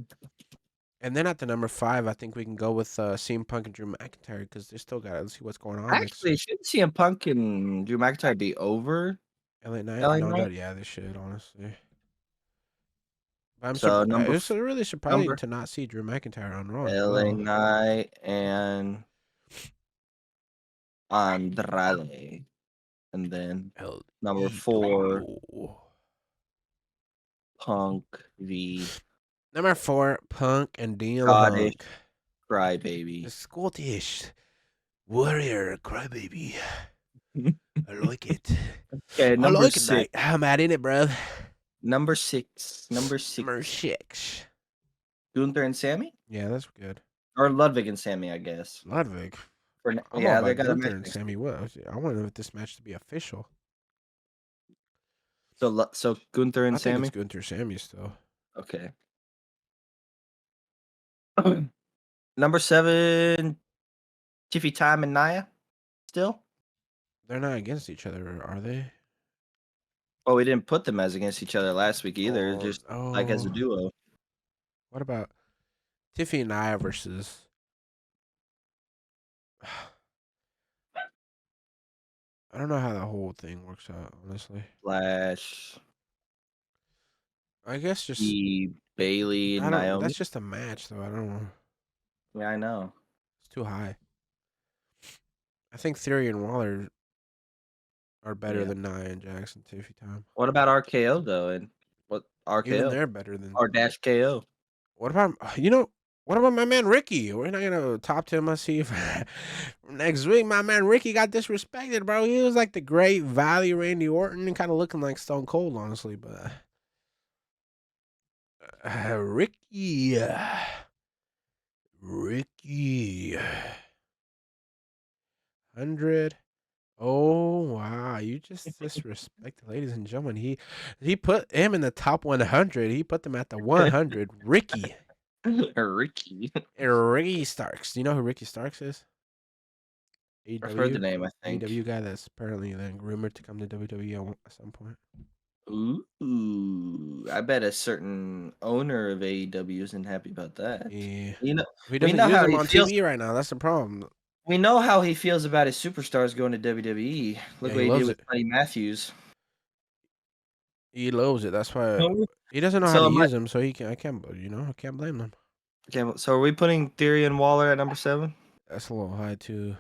And then at the number 5, I think we can go with CM Punk and Drew McIntyre because they still got to see what's going on next. Actually, shouldn't CM Punk and Drew McIntyre be over LA Knight LA and Knight? Andrade, yeah, they should honestly. But I'm So surprised. It's really surprising number to not see Drew McIntyre on Raw as LA well. Knight and Andrade. And then El number 4, Idolo. Punk v Number 4, Punk and Dean Scottish Hunk. The Crybaby. Scottish Warrior Crybaby. I like it. Okay, I number like it, 6. mate. I'm at in it, bro. Number 6. Number 6. Gunther and Sammy? Yeah, that's good. Or Ludwig and Sammy, I guess. Ludwig. I'm all Yeah, they about got a match Gunther and next Sammy week. West. I want this match to be official. So Gunther I and think it's Sammy? Gunther Sammy still. Okay. Number 7, Tiffy Time and Naya? Still? They're not against each other, are they? Oh, we didn't put them as against each other last week either, just like as a Oh. duo. What about Tiffy and Nia versus? I don't know how the whole thing works out, honestly. Flash, I guess just Bailey, I don't. Naomi. That's just a match, though. I don't know. Yeah, I know. too high. I think Theory and Waller are better Yeah. than Nia and Jackson Tiffy time. What about RKO though? And what Even RKO they're better than. or dash KO? What about What about my man Ricky? We're not gonna top 10 must see next week. My man Ricky got disrespected, bro. He was like the great value Randy Orton and kind of looking like Stone Cold, honestly. But Ricky, Ricky, 100. Oh wow, you just disrespected, ladies and gentlemen. He put him in the top 100. He put them at the 100. Ricky. Ricky. Ricky Starks. Do you know who Ricky Starks is? I've heard the AEW. name, I think. AEW guy that's apparently then rumored to come to WWE at some point. Ooh, I bet a certain owner of AEW isn't happy about that. Yeah. You know, He we doesn't know use how them he on feels. TV right now. That's the problem. We know how he feels about his superstars going to WWE. Look Yeah, what he he did loves with it. Buddy Matthews. He loves it. That's why So, he doesn't know how so to am I, use them. So I can't blame them. okay, so are we putting Theory and Waller at number 7? That's a little high too.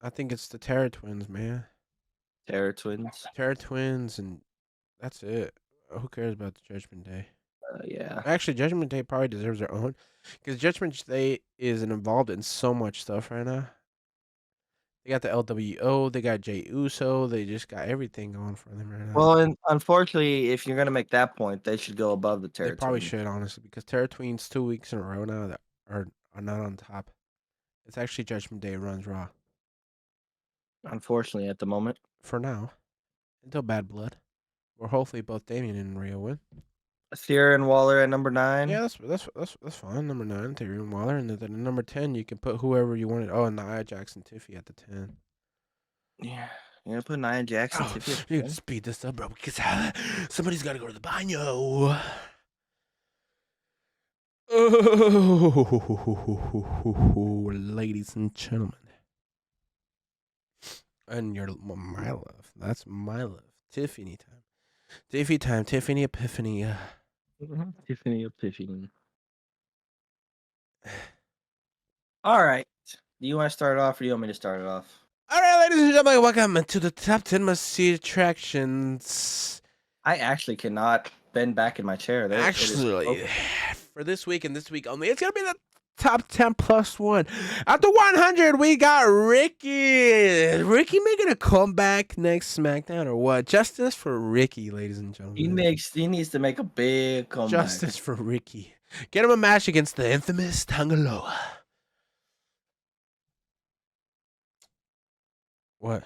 I think it's the Terror Twins, man. Terror Twins. Terror Twins, and that's it. Who cares about the Judgment Day? Yeah. Actually, Judgment Day probably deserves their own because Judgment Day is involved in so much stuff right now. They got the LWO, they got Jey Uso, they just got everything going for them right now. Well, and unfortunately, if you're gonna make that point, they should go above the They Terror probably Twins. should, honestly, because Terror Twins 2 weeks in a row now that are not on top. It's actually Judgment Day runs Raw Unfortunately, at the moment. for now until Bad Blood, or hopefully both Damien and Rhea win. Theory and Waller at number 9. Yeah, that's fine. Number 9, Tyrion Waller, and then number 10, you can put whoever you wanted. Oh, and Nia Jackson Tiffy at the 10. Yeah. You're gonna put Nia Jackson. Oh, Tiffy at you 10? gotta speed this up, bro, because somebody's got to go to the baño. Oh, ladies and gentlemen. And my love. That's my love. Tiffany time. Tiffy time. Tiffany Epiphany. Tiffany Epiphany. All right. Do you want to start it off or do you want me to start it off? All right, ladies and gentlemen, welcome to the top 10 must-see attractions. I actually cannot bend back in my chair. Actually, for this week and this week only, it's going to be the top 10 plus 1. At the 100, we got Ricky. Ricky making a comeback next SmackDown or what? Justice for Ricky, ladies and gentlemen. He needs to make a big comeback. Justice for Ricky. Get him a match against the infamous Tangaloa. What?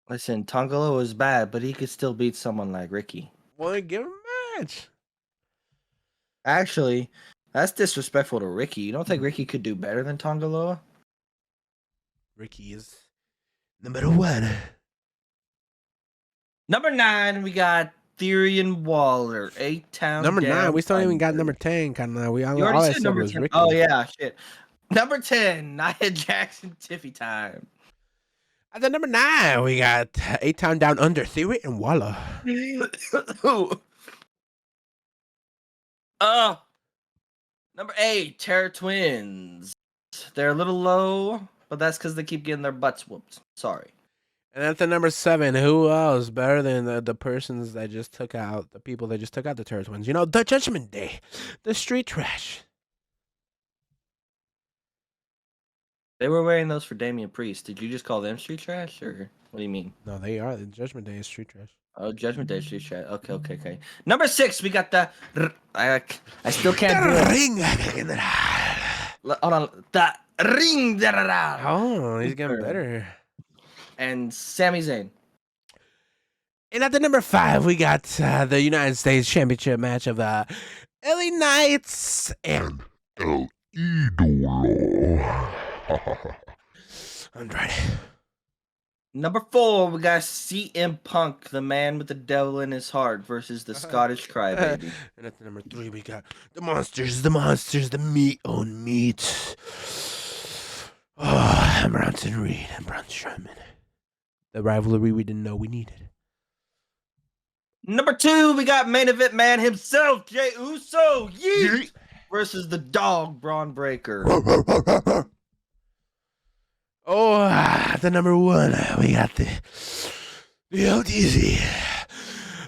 Listen, Tongalo is bad, but he could still beat someone like Ricky. Well, give him a match. Actually, that's disrespectful to Ricky. You don't think Ricky could do better than Tongaloa? Ricky is number 1. Number 9, we got Theory and Waller. 8-Town. Number 9, we still ain't even got under. number 10. Kind of, You all already I said said number was 10. Ricky. Oh, yeah, shit. Number 10, Nia Jackson Tiffy time. At the number 9, we got 8-Town Down Under, Theory and Waller. Number 8, Terror Twins. They're a little low, but that's because they keep getting their butts whooped. Sorry. And at the number 7, who else better than the persons that just took out, the people that just took out the Terror Twins? You know, the Judgment Day, the Street Trash. They were wearing those for Damian Priest. Did you just call them street trash, or what do you mean? No, they are. The Judgment Day is Street Trash. Oh, Judgment Day street trash. Okay. Number 6, we got the. I still can't do it. Ring. Hold on. The Ring. Oh, he's getting better. And Sami Zayn. And at the number 5, we got the United States Championship match of the LA Knights and El Idolo. Andrade. Number 4, we got CM Punk, the man with the devil in his heart, versus the Scottish Crybaby. And at the number 3, we got the monsters, the meat on meat. Oh, Bronson Reed and Braun Strowman. The rivalry we didn't know we needed. Number 2, we got main event man himself, Jey Uso, yeet, versus the dog, Braun Breaker. Oh, the number one. We got the OTC.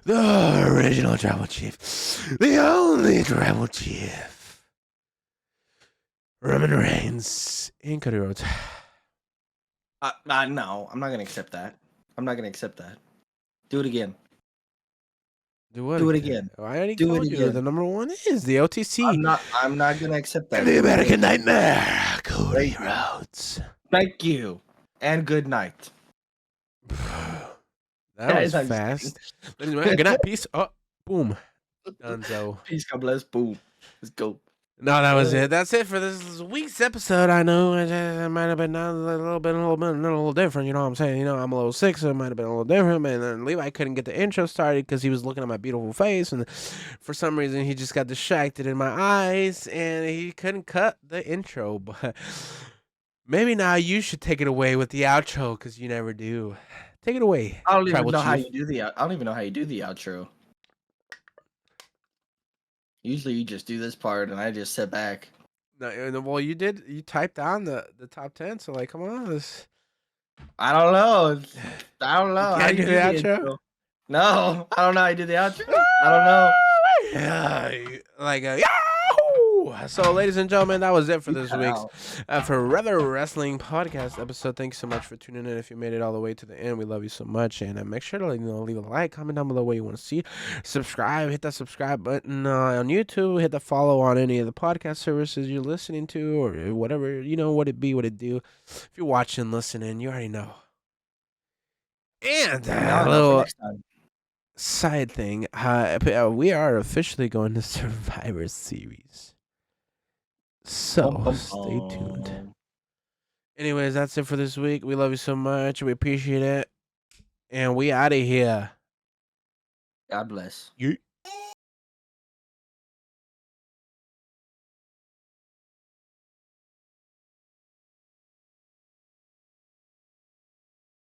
The original tribal chief. The only tribal chief. Roman Reigns and Cody Rhodes. No, I'm not gonna accept that. I'm not gonna accept that. Do it again. Do what? Do it again. I already Do it told you again. the number one is the OTC. I'm not gonna accept that. And the American Nightmare, Cody Thank you. Rhodes. Thank you. And good night. That was I'm just fast. Good night, peace. Oh, boom. Dunzo. Peace, God bless. Boom. Let's go. No, that was it. That's it for this week's episode. I know it might have been a little different. You know what I'm saying? You know, I'm a little sick, so it might have been a little different. And then Levi couldn't get the intro started because he was looking at my beautiful face, and for some reason he just got distracted in my eyes, and he couldn't cut the intro. But maybe now you should take it away with the outro because you never do. Take it away. I don't even Tribal know how Chief. you do the. I don't even know how you do the outro. Usually you just do this part, and I just sit back. No, well, you did. You typed down the top 10. So like, come on, this. I don't know. I don't know. You How can't you do the outro? intro? No, I don't know how you do the outro. I don't know. Yeah, like a Yahoo! So, ladies and gentlemen, that was it for this week's for Rather Wrestling Podcast episode. Thanks so much for tuning in. If you made it all the way to the end, we love you so much. And make sure to leave a like, comment down below what you want to see, subscribe, hit that subscribe button on YouTube, hit the follow on any of the podcast services you're listening to, or whatever, you know, what it be, what it do. If you're watching, listening, you already know. And a little next time. side thing, we are officially going to Survivor Series. So stay tuned. Anyways, that's it for this week. We love you so much. We appreciate it. And we out of here. God bless. Yeet.